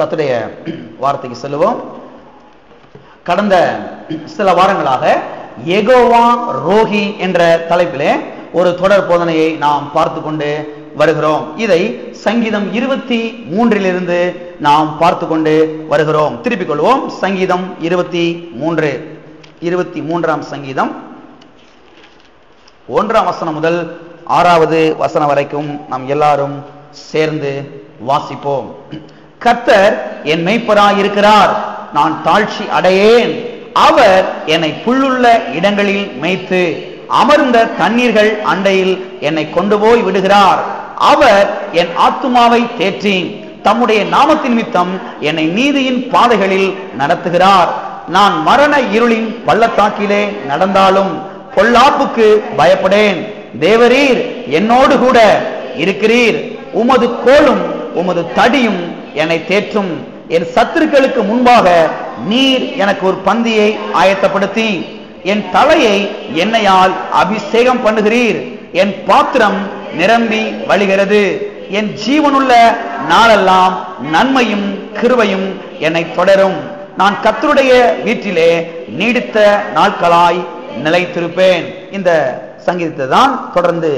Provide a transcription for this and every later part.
கர்த்தருடைய வார்த்தைக்கு செல்லுவோம். கடந்த சில வாரங்களாக யெகோவா ரோஹி என்ற தலைப்பிலே ஒரு தொடர் போதனையை நாம் பார்த்து கொண்டு வருகிறோம். இதை சங்கீதம் 23 நாம் பார்த்து கொண்டு வருகிறோம். திருப்பிக் கொள்வோம். சங்கீதம் 23 சங்கீதம் 1 வசனம் முதல் 6வது வசனம் வரைக்கும் நாம் எல்லாரும் சேர்ந்து வாசிப்போம். கர்த்தர் என் மேய்ப்பராய் இருக்கிறார், நான் தாழ்ச்சி அடையேன். அவர் என்னை புல்லுள்ள இடங்களில் மேய்த்து அமர்ந்த தண்ணீர்கள் அண்டையில் என்னை கொண்டு போய் விடுகிறார். அவர் என் ஆத்துமாவை தேற்றி தம்முடைய நாமத்தின் நிமித்தம் என்னை நீதியின் பாதைகளில் நடத்துகிறார். நான் மரண இருளின் பள்ளத்தாக்கிலே நடந்தாலும் பொல்லாப்புக்கு பயப்படேன். தேவரீர் என்னோடு கூட இருக்கிறீர். உமது கோலும் உமது தடியும் என்னை தேற்றும். என் சத்துருக்களுக்கு முன்பாக நீர் எனக்கு ஒரு பந்தியை ஆயத்தப்படுத்தி என் தலையை எண்ணெயால் அபிஷேகம் பண்ணுகிறீர். என் பாத்திரம் நிரம்பி வழிகிறது. என் ஜீவனுள்ள நாளெல்லாம் நன்மையும் கிருபையும் என்னை தொடரும். நான் கர்த்தருடைய வீட்டிலே நீடித்த நாட்களாய் நிலைத்திருப்பேன். இந்த சங்கீதத்தை தான் தொடர்ந்து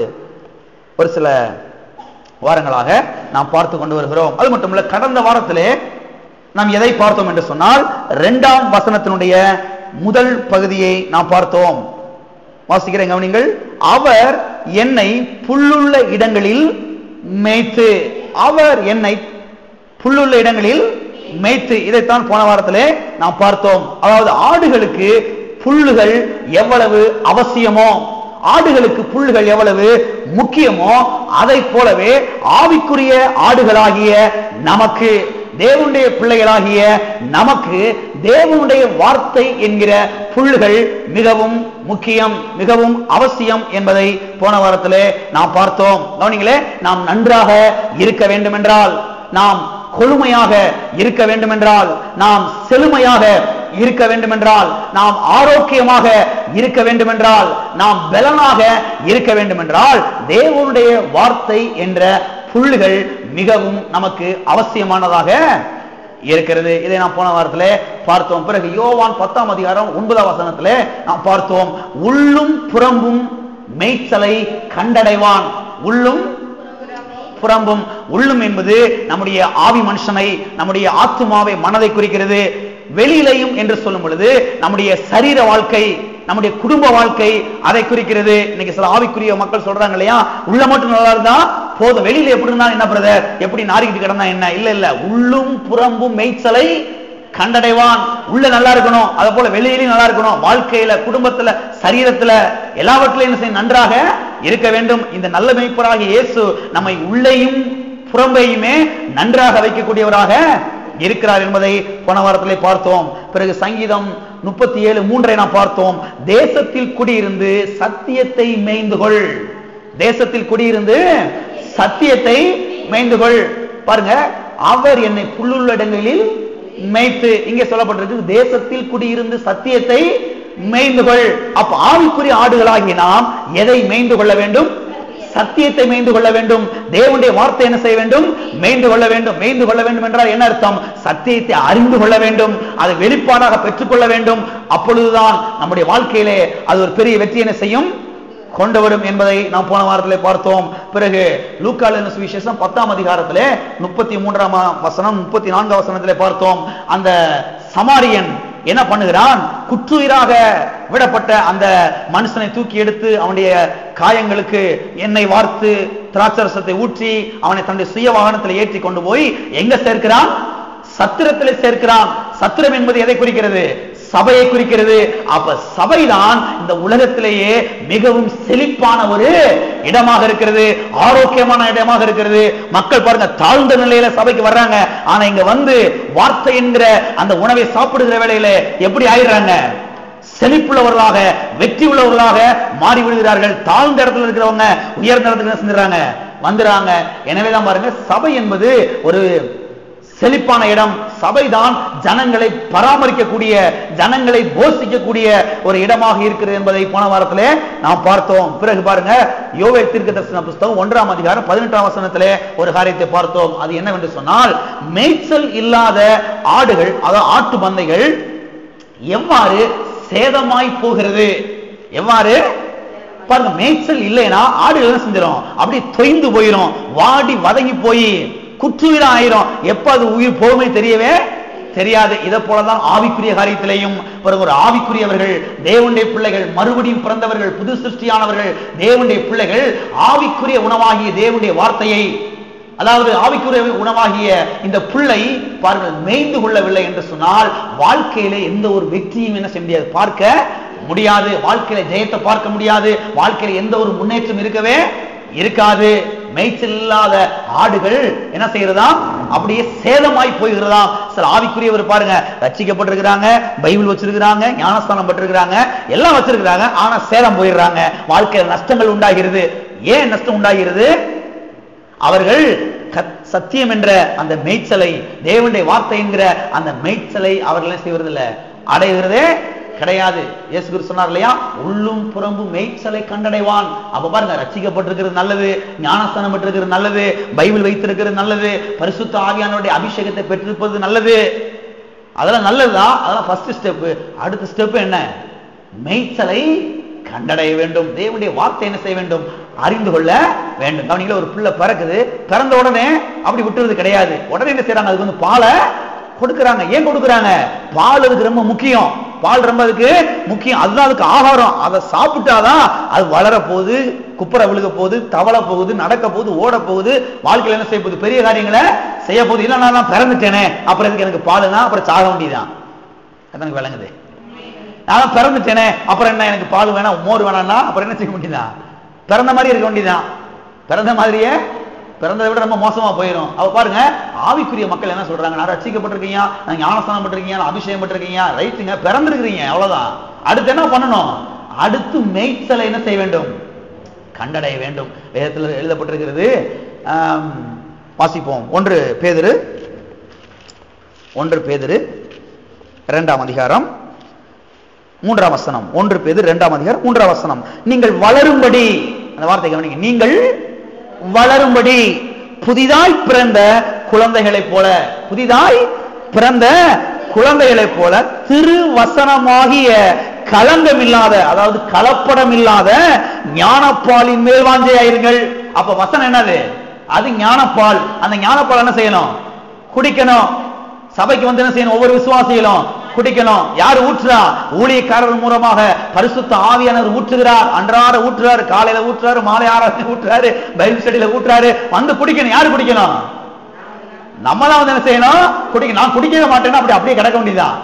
ஒரு சில வாரங்களாக நாம் பார்த்து கொண்டு வருகிறோம். அது மட்டுமல்ல, கடந்த வாரத்திலே நாம் எதை பார்த்தோம் என்று சொன்னால் 2ஆம் வசனத்தினுடைய முதல் பகுதியை நாம் பார்த்தோம். வாசிக்கிறேன், கவனிங்கள். அவர் என்னை புல்லுள்ள இடங்களில் மேய்த்து, அவர் என்னை புல்லுள்ள இடங்களில் மேய்த்து, இதைத்தான் போன வாரத்திலே நாம் பார்த்தோம். அதாவது ஆடுகளுக்கு புல்லுகள் எவ்வளவு அவசியமோ, ஆடுகளுக்கு புல்லுகள் எவ்வளவு முக்கியமோ, அதை போலவே ஆவிக்குரிய ஆடுகளாகிய நமக்கு, தேவனுடைய பிள்ளைகளாகிய நமக்கு தேவனுடைய வார்த்தை என்கிற புல்லுகள் மிகவும் முக்கியம், மிகவும் அவசியம் என்பதை போன வாரத்திலே நாம் பார்த்தோம். கவனிங்களே, நாம் நன்றாக இருக்க வேண்டும் என்றால், நாம் கொழுமையாக இருக்க வேண்டும் என்றால், நாம் செழுமையாக இருக்க வேண்டும் என்றால், நாம் ஆரோக்கியமாக இருக்க வேண்டும் என்றால், நாம் பலனாக இருக்க வேண்டும் என்றால், தேவனுடைய வார்த்தை என்ற புல்லுகள் மிகவும் நமக்கு அவசியமானதாக இருக்கிறது. இதை நாம் போன வாரத்திலே பார்த்தோம். பிறகு யோவான் 10ஆம் அதிகாரம் 9ஆம் வசனத்திலே நாம் பார்த்தோம். உள்ளும் புறம்பும் மேய்ச்சலை கண்டடைவான். உள்ளும் புறம்பும், உள்ளும் என்பது நம்முடைய ஆவி மனுஷனை, நம்முடைய ஆத்துமாவை, மனதை குறிக்கிறது. வெளியிலையும் என்று சொல்லும் பொழுது நம்முடைய சரீர வாழ்க்கை, நம்முடைய குடும்ப வாழ்க்கை, அதை குறிக்கிறது. இன்னைக்கு சில ஆவிக்குரிய மக்கள் சொல்றாங்க இல்லையா, உள்ள மட்டும் நல்லா இருந்தா போதும், வெளியில எப்படி இருந்தா என்ன பிரதர், எப்படி நாரிக்கிட்டு கிடந்தா என்ன? இல்ல இல்ல, உள்ளும் புறம்பும் மேய்ச்சலை கண்டடைவான். உள்ள நல்லா இருக்கணும், அதே போல வெளியிலையும் நல்லா இருக்கணும். வாழ்க்கையில, குடும்பத்துல, சரீரத்துல, எல்லாவற்றிலும் என்ன செய்ய, நன்றாக இருக்க வேண்டும். இந்த நல்ல மேய்ப்பராகிய இயேசு நம்மை உள்ளேயும் புறம்பையுமே நன்றாக வைக்கக்கூடியவராக இருக்கிறார் என்பதை போன வாரத்திலே பார்த்தோம். பிறகு சங்கீதம் 37:3 நாம் பார்த்தோம். தேசத்தில் குடியிருந்து சத்தியத்தை மேய்ந்துகொள். தேசத்தில் குடியிருந்து சத்தியத்தை மேய்ந்துகொள். பாருங்க, அவர் என்னை புல்லுள்ள இடங்களில் மேய்த்து, இங்கே சொல்லப்பட்டிருக்கு தேசத்தில் குடியிருந்து சத்தியத்தை மேய்ந்துகொள். அப்ப ஆவிக்குரிய ஆடுகளாகி நாம் எதை மேய்ந்து கொள்ள வேண்டும்? சத்தியத்தை மேய்ந்து கொள்ள வேண்டும். தேவனுடைய வார்த்தை என்ன செய்ய வேண்டும்? மேய்ந்து கொள்ள வேண்டும். மேய்ந்து கொள்ள வேண்டும் என்றால் என்ன அர்த்தம்? சத்தியத்தை அறிந்து கொள்ள வேண்டும், அதை வெளிப்பாடாக பெற்றுக்கொள்ள வேண்டும். அப்பொழுதுதான் நம்முடைய வாழ்க்கையிலே அது ஒரு பெரிய வெற்றி என்ன செய்யும், கொண்டு வரும் என்பதை நாம் போன வாரத்திலே பார்த்தோம். பிறகு லூக்கா எழுதின சுவிசேஷம் 10ஆம் அதிகாரத்திலே 33ஆம் வசனம் 34ஆம் வசனத்திலே பார்த்தோம். அந்த சமாரியன் என்ன பண்ணுகிறான்? குற்றுயிராக விடப்பட்ட அந்த மனுஷனை தூக்கி எடுத்து அவனுடைய காயங்களுக்கு எண்ணெய் வார்த்து திராட்சரசத்தை ஊற்றி அவனை தன்னுடைய சுய வாகனத்தில் ஏற்றி கொண்டு போய் எங்க சேர்க்கிறான்? சத்திரத்திலே சேர்க்கிறான். சத்திரம் என்பது எதை குறிக்கிறது? சபையை குறிக்கிறது. அப்ப சபைதான் இந்த உலகத்திலேயே மிகவும் செழிப்பான ஒரு இடமாக இருக்கிறது, ஆரோக்கியமான இடமாக இருக்கிறது. மக்கள் பாருங்க, தாழ்ந்த நிலையில சபைக்கு வர்றாங்க, ஆனா இங்க வந்து வார்த்தை என்கிற அந்த உணவை சாப்பிடுகிற வேளையில எப்படி ஆயிடுறாங்க? செழிப்புள்ளவர்களாக, வெற்றி உள்ளவர்களாக மாறி விடுகிறார்கள். தாழ்ந்த இடத்துல இருக்கிறவங்க உயர்ந்த இடத்துல என்ன செஞ்சுறாங்க? வந்துறாங்க. எனவேதான் பாருங்க, சபை என்பது ஒரு செழிப்பான இடம், சபைதான் ஜனங்களை பராமரிக்கக்கூடிய, ஜனங்களை போஷிக்கக்கூடிய ஒரு இடமாக இருக்கிறது என்பதை போன வாரத்திலே நாம் பார்த்தோம். பிறகு பாருங்க, யோவேல் தீர்க்கதரிசன புத்தகம் 1ஆம் அதிகாரம் 18ஆம் வசனத்திலே ஒரு காரியத்தை பார்த்தோம். அது என்னவென்று சொன்னால், மேய்ச்சல் இல்லாத ஆடுகள், அதாவது ஆட்டு மந்தைகள் எவ்வாறு சேதமாய் போகிறது. எவ்வாறு பாருங்க, மேய்ச்சல் இல்லைன்னா ஆடுகள் என்ன செஞ்சிடும், அப்படி தொய்ந்து போயிடும், வாடி வதங்கி போய் குற்றுயிரா ஆயிரும். எப்ப அது உயிர் போகுமே தெரியவே தெரியாது. இதை போலதான் ஆவிக்குரிய காரியத்திலேயும் ஒரு ஆவிக்குரியவர்கள், தேவனுடைய பிள்ளைகள், மறுபடியும் பிறந்தவர்கள், புது சிருஷ்டியானவர்கள், தேவனுடைய பிள்ளைகள் ஆவிக்குரிய உணவாகிய தேவனுடைய வார்த்தையை, அதாவது ஆவிக்குரிய உணவாகிய இந்த புல்லை பாருங்கள் மேய்ந்து கொள்ளவில்லை என்று சொன்னால் வாழ்க்கையிலே எந்த ஒரு வெற்றியும் என்ன செய்ய முடியாது, பார்க்க முடியாது. வாழ்க்கையில ஜெயத்தை பார்க்க முடியாது. வாழ்க்கையில எந்த ஒரு முன்னேற்றம் இருக்கவே இருக்காது. மேய்ச்சல் இல்லாத ஆடுகள் என்ன செய்யறதா, அப்படியே சேதமாய் போய்கிறதா. சில ஆவிக்குரியவர் பாருங்க, ரட்சிக்கப்பட்டிருக்கிறாங்க, பைபிள் வச்சிருக்கிறாங்க, ஞானஸ்தானம் பெற்றிருக்கிறாங்க, எல்லாம் வச்சிருக்கிறாங்க, ஆனா சேதம் போயிடுறாங்க. வாழ்க்கையில நஷ்டங்கள் உண்டாகிறது. ஏன் நஷ்டம் உண்டாகிறது? அவர்கள் சத்தியம் என்ற அந்த மேய்ச்சலை, தேவனுடைய வார்த்தை என்கிற அந்த மேய்ச்சலை அவர்கள் செய்வதில்லை, அடைகிறதே கிடையாது. இயேசு கிறிஸ்து சொன்னார் இல்லையா, உள்ளும் புறம்பும் மேய்ச்சலை கண்டடைவான். அப்ப பாருங்க, ரட்சிக்கப்பட்டிருக்கிறது நல்லது, ஞானஸ்தானம் பெற்றிருக்கிறது நல்லது, பைபிள் வைத்திருக்கிறது நல்லது, பரிசுத்த ஆவியானவருடைய அபிஷேகத்தை பெற்றிருப்பது நல்லது, அதெல்லாம் நல்லதுதான். அதெல்லாம் ஃபர்ஸ்ட் ஸ்டெப். அடுத்த ஸ்டெப் என்ன? மேய்ச்சலை கண்டடைய வேண்டும். தேவனுடைய வார்த்தை என்ன செய்ய வேண்டும், அறிந்து கொள்ள வேண்டும். கவனிங்களா, ஒரு பிள்ளை பிறக்குது, பிறந்த உடனே அப்படி விட்டுறது கிடையாது. உடனே என்ன செய்யறாங்க, அதுக்கு வந்து பாலை கொடுக்கறாங்க. ஏன் கொடுக்கறாங்க? பால் அதுக்கு ரொம்ப முக்கியம். பால் ரொம்ப அதுக்கு முக்கியம். அதுதான் அதுக்கு ஆகாரம். அதை சாப்பிட்டாதான் அது வளர போகுது, குப்புற விழுக போகுது, தவள போகுது, நடக்க போகுது, ஓட போகுது, வாழ்க்கையில் என்ன செய்ய போகுது, பெரிய காரியங்களை செய்ய போகுது. இல்ல நான் பிறந்துட்டேனே, அப்புறம் இதுக்கு எனக்கு பாலுனா அப்புறம் சாக வேண்டியதான். எனக்கு விளங்குது. நான் பிறந்துட்டேனே, அப்புறம் என்ன எனக்கு பால் வேணாம், மோர் வேணாம்னா அப்புறம் என்ன செய்ய வேண்டியதான், பிறந்த மாதிரி இருக்க வேண்டியதான். பிறந்த மாதிரியே பிறந்ததை விட ரொம்ப மோசமா போயிடும். அவ பாருங்க, ஆவிக்குரிய மக்கள் என்ன சொல்றாங்க, நான் ரட்சிக்கப்பட்டிருக்கீங்க, நான் ஞானஸ்தானம் பட்டிருக்கீங்க, நான் அபிஷேகம் பட்டிருக்கீங்க, ரைட்டுங்க, பிறந்திருக்கிறீங்க, அவ்வளவுதான். அடுத்து என்ன பண்ணணும்? அடுத்து மேய்ச்சலை என்ன செய்ய வேண்டும், கண்டடைய வேண்டும். வேதத்தில் எழுதப்பட்டிருக்கிறது. வாசிப்போம். 1 பேதுரு 2ஆம் அதிகாரம் 3ஆம் வசனம். 1 பேதுரு 2ஆம் அதிகாரம் 3ஆம் வசனம். நீங்கள் வளரும்படி, அந்த வார்த்தை கவனிங்க, நீங்கள் வளரும்படி புதிதாய் பிறந்த குழந்தைகளைப் போல, புதிதாய் பிறந்த குழந்தைகளைப் போல திருவசனமாகிய கலங்கம் இல்லாத, அதாவது கலப்படம் இல்லாத ஞானப்பாலின் மேல் வாஞ்சையாயிருங்கள். அப்ப வசனம் என்னது? அது ஞானப்பால். அந்த ஞானப்பால் என்ன செய்யணும்? குடிக்கணும். சபைக்கு வந்து என்ன செய்யணும்? ஒவ்வொரு விசுவாசிகளும் குடிக்கணும். யார் ஊற்றுறா? ஊழியக்காரர் மூலமாக பரிசுத்த ஆவியானவர் ஊற்றுகிறார். அன்றாட ஊற்றுறாரு, காலையில ஊற்றுறாரு, மாலை ஆராதனை ஊற்றுறாரு, பைபிள் ஸ்டடியில ஊற்றுறாரு. வந்து குடிக்கணும். யாரு குடிக்கணும்? நம்ம தான் வந்து என்ன செய்யணும்? குடிக்கணும். நான் குடிக்கவே மாட்டேன்னா அப்படியே கிடக்க வேண்டியதான்.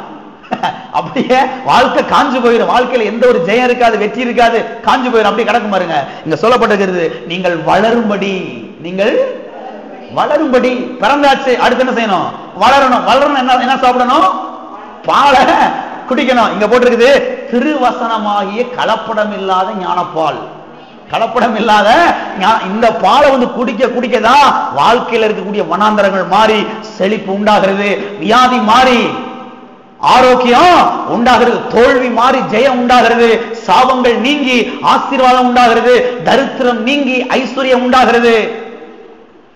அப்படியே வாழ்க்கை காஞ்சு போயிடும். வாழ்க்கையில எந்த ஒரு ஜெயம் இருக்காது, வெற்றி இருக்காது, காஞ்சு போயிடும். அப்படியே கிடக்கும் பாருங்க. இங்க சொல்லப்பட்டிருக்கிறது, நீங்கள் வளரும்படி, நீங்கள் வளரும்படி. பிறந்தாச்சு, அடுத்து என்ன செய்யணும்? வளரணும். வளரணும் என்ன சாப்பிடணும்? பாலை குடிக்கணும். இங்க போட்டிருக்குது, திருவசனமாகிய கலப்படம் இல்லாத ஞானப்பால். கலப்படம் இல்லாத இந்த பாலை வந்து குடிக்க குடிக்கதான் வாழ்க்கையில் இருக்கக்கூடிய வனாந்தரங்கள் மாறி செழிப்பு உண்டாகிறது, வியாதி மாறி ஆரோக்கியம் உண்டாகிறது, தோல்வி மாறி ஜெயம் உண்டாகிறது, சாபங்கள் நீங்கி ஆசீர்வாதம் உண்டாகிறது, தரித்திரம் நீங்கி ஐஸ்வர்யம் உண்டாகிறது,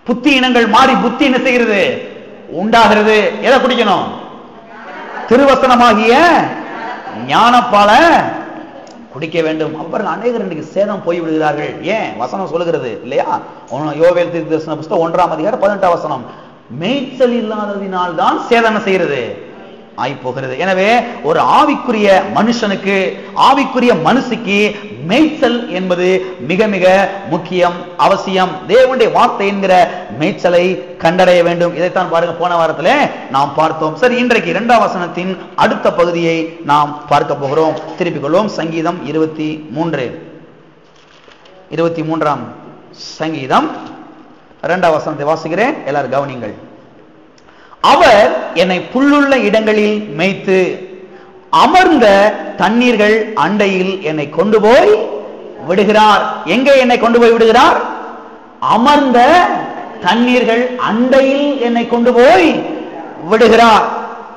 புத்தி இனங்கள் மாறி புத்தி என்ன செய்கிறது? உண்டாகிறது. எதை குடிக்கணும்? திருவசனமாகிய ஞானப்பால குடிக்க வேண்டும். அப்புறம் அநேகர் இன்றைக்கு சேதம் போய் விடுகிறார்கள். ஏன்? வசனம் சொல்லுகிறது இல்லையா? யோவேல் தீர்க்கதரிசன புத்தகம் 1ஆம் அதிகாரம் 18ஆம் வசனம், மேய்ச்சல் இல்லாததினால் தான் சேதம் செய்கிறது, ஆய்போகிறது. எனவே ஒரு ஆவிக்குரிய மனுஷனுக்கு, ஆவிக்குரிய மனுஷிக்கு மேய்ச்சல் என்பது மிக மிக முக்கியம், அவசியம். தேவனுடைய வார்த்தை என்கிற மேய்ச்சலை கண்டடைய வேண்டும். இதைத்தான் பாருங்க போன வாரத்தில் நாம் பார்த்தோம். சரி, இன்றைக்கு 2ஆம் வசனத்தின் அடுத்த பகுதியை நாம் பார்க்க போகிறோம். திருப்பிக் கொள்வோம். சங்கீதம் 23ஆம் சங்கீதம் 2ஆம் வசனத்தை வாசிக்கிறேன், எல்லாரும் கவனிங்கள். அவர் என்னை புல்லுள்ள இடங்களில் மேய்த்து அமர்ந்த தண்ணீர்கள் அண்டையில் என்னை கொண்டு போய் விடுகிறார். எங்கே என்னை கொண்டு போய் விடுகிறார்? அமர்ந்த தண்ணீர்கள் அண்டையில் என்னை கொண்டு போய் விடுகிறார்.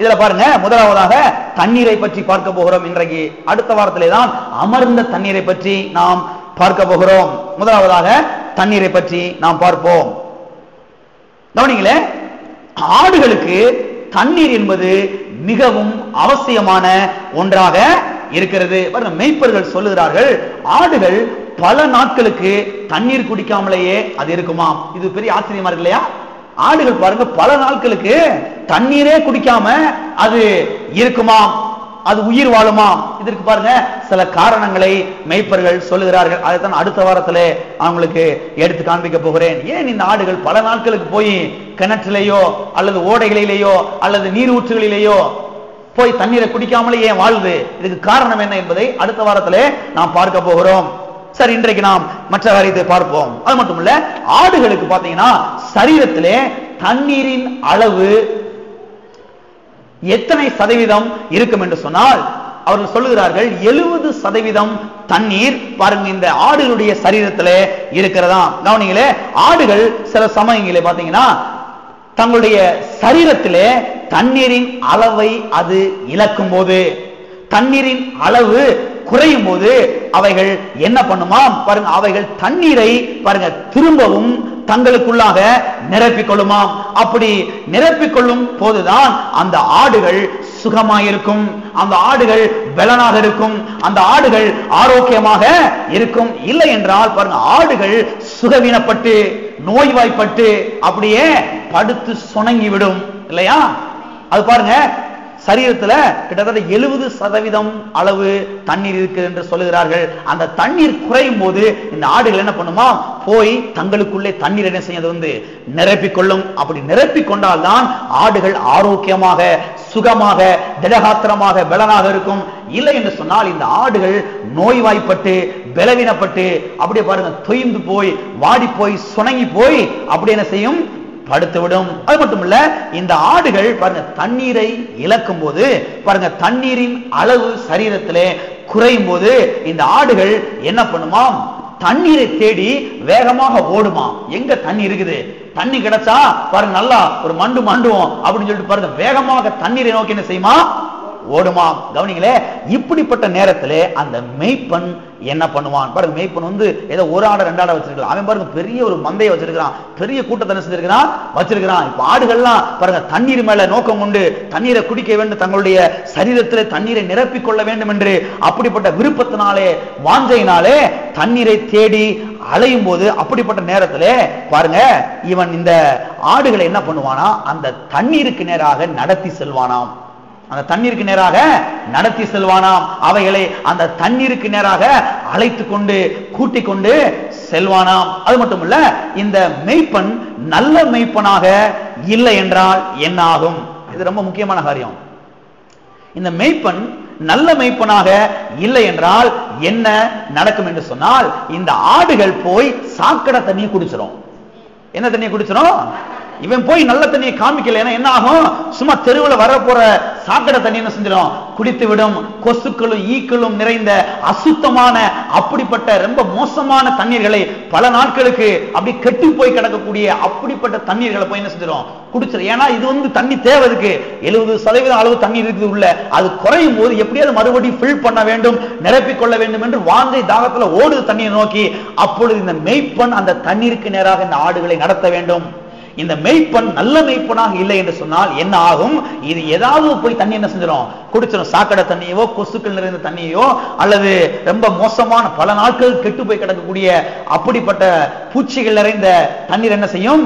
இதுல பாருங்க, முதலாவதாக தண்ணீரை பற்றி பார்க்க போகிறோம். இன்றைக்கு அடுத்த வாரத்திலே தான் அமர்ந்த தண்ணீரை பற்றி நாம் பார்க்க போகிறோம். முதலாவதாக தண்ணீரை பற்றி நாம் பார்ப்போம். கவனிங்களே, ஆடுகளுக்கு தண்ணீர் என்பது மிகவும் அவசியமான ஒன்றாக இருக்கிறது. மேய்ப்பர்கள் சொல்லுகிறார்கள், ஆடுகள் பல நாட்களுக்கு தண்ணீர் குடிக்காமலேயே அது இருக்குமா. இது பெரிய ஆச்சரியமா இருக்கு இல்லையா? ஆடுகள் பாருங்க, பல நாட்களுக்கு தண்ணீரே குடிக்காம அது இருக்குமா, அது உயிர் வாழுமா. இதற்கு பாருங்க சில காரணங்களை மேய்ப்பர்கள் சொல்லுகிறார்கள். அதைத்தான் அடுத்த வாரத்திலே அவங்களுக்கு எடுத்து காண்பிக்க போகிறேன். ஏன் இந்த ஆடுகள் பல நாட்களுக்கு போய் கிணற்றிலேயோ அல்லது ஓடைகளிலேயோ அல்லது நீர் ஊற்றுகளிலேயோ போய் தண்ணீரை குடிக்காமலே ஏன் வாழுது, இதுக்கு காரணம் என்ன என்பதை அடுத்த வாரத்திலே நாம் பார்க்க போகிறோம். சரி, இன்றைக்கு நாம் மற்ற காரியத்தை பார்ப்போம். அது மட்டும் இல்ல, ஆடுகளுக்கு பாத்தீங்கன்னா சரீரத்திலே தண்ணீரின் அளவு எத்தனை சதவீதம் இருக்கும் என்று சொன்னால் அவர்கள் சொல்லுகிறார்கள் 70% தண்ணீர் பாருங்க இந்த ஆடுகளுடைய சரீரத்திலே இருக்கிறதா. கவனிங்களே, ஆடுகள் சில சமயங்களே பாத்தீங்கன்னா தங்களுடைய சரீரத்திலே தண்ணீரின் அளவை அது இழக்கும் போது, தண்ணீரின் அளவு குறையும் போது அவைகள் என்ன பண்ணுமாம் பாருங்க, அவைகள் தண்ணீரை பாருங்க திரும்பவும் தங்களுக்குள்ளாக நிரப்பிக் கொள்ளுமாம். அப்படி நிரப்பிக் கொள்ளும் போதுதான் அந்த ஆடுகள் சுகமாயிருக்கும், அந்த ஆடுகள் பலனாக இருக்கும், அந்த ஆடுகள் ஆரோக்கியமாக இருக்கும். இல்லை என்றால் பாருங்க, ஆடுகள் சுகவீனப்பட்டு நோய்வாய்ப்பட்டு அப்படியே படுத்து சுணங்கி விடும் இல்லையா. அது பாருங்க, சரீரத்துல கிட்டத்தட்ட 70% அளவு தண்ணீர் இருக்கு என்று சொல்லுகிறார்கள். அந்த தண்ணீர் குறையும் போது இந்த ஆடுகள் என்ன பண்ணுமா, போய் தங்களுக்குள்ளே தண்ணீர் என்ன செய்ய வந்து நிரப்பிக் கொள்ளும். அப்படி நிரப்பிக் கொண்டால்தான் ஆடுகள் ஆரோக்கியமாக சுகமாக திடகாத்திரமாக பலனாக இருக்கும். இல்லை என்று சொன்னால் இந்த ஆடுகள் நோய்வாய்ப்பட்டு பலவீனப்பட்டு அப்படியே பாருங்க தொய்ந்து போய் வாடி போய் சுணங்கி போய் அப்படி என்ன செய்யும், படுத்துவிடும். அது மட்டும் இல்ல, இந்த ஆடுகள் பாருங்க தண்ணீரை இழக்கும் போது பாருங்க தண்ணீரின் அளவு சரீரத்திலே குறையும் போது இந்த ஆடுகள் என்ன பண்ணுமாம், தண்ணீரை தேடி வேகமாக ஓடுமா. எங்க தண்ணி இருக்குது, தண்ணி கிடைச்சா பாருங்க நல்லா ஒரு மண்டுவோம் அப்படின்னு சொல்லிட்டு பாருங்க வேகமாக தண்ணீரை நோக்கி என்ன செய்யுமா, ஓடுமா. கவனிங்களே, இப்படிப்பட்ட நேரத்திலே அந்த மேய்ப்பன் என்ன பண்ணுவான் பாருங்க. மேய்ப்பன் வந்து ஏதோ ஒரு ஆடை ரெண்டு ஆடை வச்சிருக்கான், அவன் பாருங்க பெரிய ஒரு மந்தையை வச்சிருக்கான், பெரிய கூட்டத்தை செஞ்சிருக்கிறான் வச்சிருக்கிறான். இப்ப ஆடுகள்லாம் பாருங்க தண்ணீர் மேல நோக்கம் கொண்டு தண்ணீரை குடிக்க வேண்டும், தங்களுடைய சரீரத்திலே தண்ணீரை நிரப்பிக் கொள்ள வேண்டும் என்று அப்படிப்பட்ட விருப்பத்தினாலே வாஞ்சையினாலே தண்ணீரை தேடி அலையும் போது அப்படிப்பட்ட நேரத்திலே பாருங்க இவன் இந்த ஆடுகளை என்ன பண்ணுவானா, அந்த தண்ணீருக்கு நேராக நடத்தி செல்வானாம். அந்த தண்ணீருக்கு நேராக நடத்தி செல்வானாம். அவைகளை அந்த தண்ணீருக்கு நேராக அழைத்து கொண்டு கூட்டிக் கொண்டு செல்வானாம். அது மட்டும் இல்ல, இந்த மேய்ப்பன் நல்ல மேய்ப்பனாக இல்லை என்றால் என்ன ஆகும், இது ரொம்ப முக்கியமான காரியம். இந்த மேய்ப்பன் நல்ல மேய்ப்பனாக இல்லை என்றால் என்ன நடக்கும் என்று சொன்னால், இந்த ஆடுகள் போய் சாக்கடை தண்ணியை குடிச்சிடும். என்ன தண்ணியை குடிச்சிடும், இவன் போய் நல்ல தண்ணியை காமிக்கல, என்ன ஆகும், சும்மா தெருவில் வர போற சாக்கடை தண்ணி என்ன செஞ்சிடும், குடித்து விடும். கொசுக்களும் ஈக்களும் நிறைந்த அசுத்தமான அப்படிப்பட்ட ரொம்ப மோசமான தண்ணீர்களை பல நாட்களுக்கு அப்படி கெட்டு போய் கிடக்கக்கூடிய அப்படிப்பட்ட தண்ணீர்களை போய் என்ன செஞ்சிடும், குடிச்சிடும். ஏன்னா இது வந்து தண்ணி தேவைக்கு 70% அளவு தண்ணீர் இருக்குது உள்ள, அது குறையும் போது எப்படியாவது மறுபடியும் ஃபில் பண்ண வேண்டும், நிரப்பிக் கொள்ள வேண்டும் என்று வாஞ்சை தாகத்துல ஓடுது தண்ணீரை நோக்கி. அப்பொழுது இந்த மேய்ப்பன் அந்த தண்ணீருக்கு நேராக இந்த ஆடுகளை நடத்த வேண்டும். இந்த மேய்ப்பன் நல்ல மேய்ப்பனாக இல்லை என்று சொன்னால் என்ன ஆகும், இது ஏதாவது போய் தண்ணி என்ன செஞ்சிடும், குடிச்சிடும். சாக்கடை தண்ணியோ கொசுக்கள் நிறைந்த தண்ணியோ அல்லது ரொம்ப மோசமான பல நாட்கள் கெட்டு போய் கிடக்கக்கூடிய அப்படிப்பட்ட பூச்சிகள் நிறைந்த தண்ணீர் என்ன செய்யும்,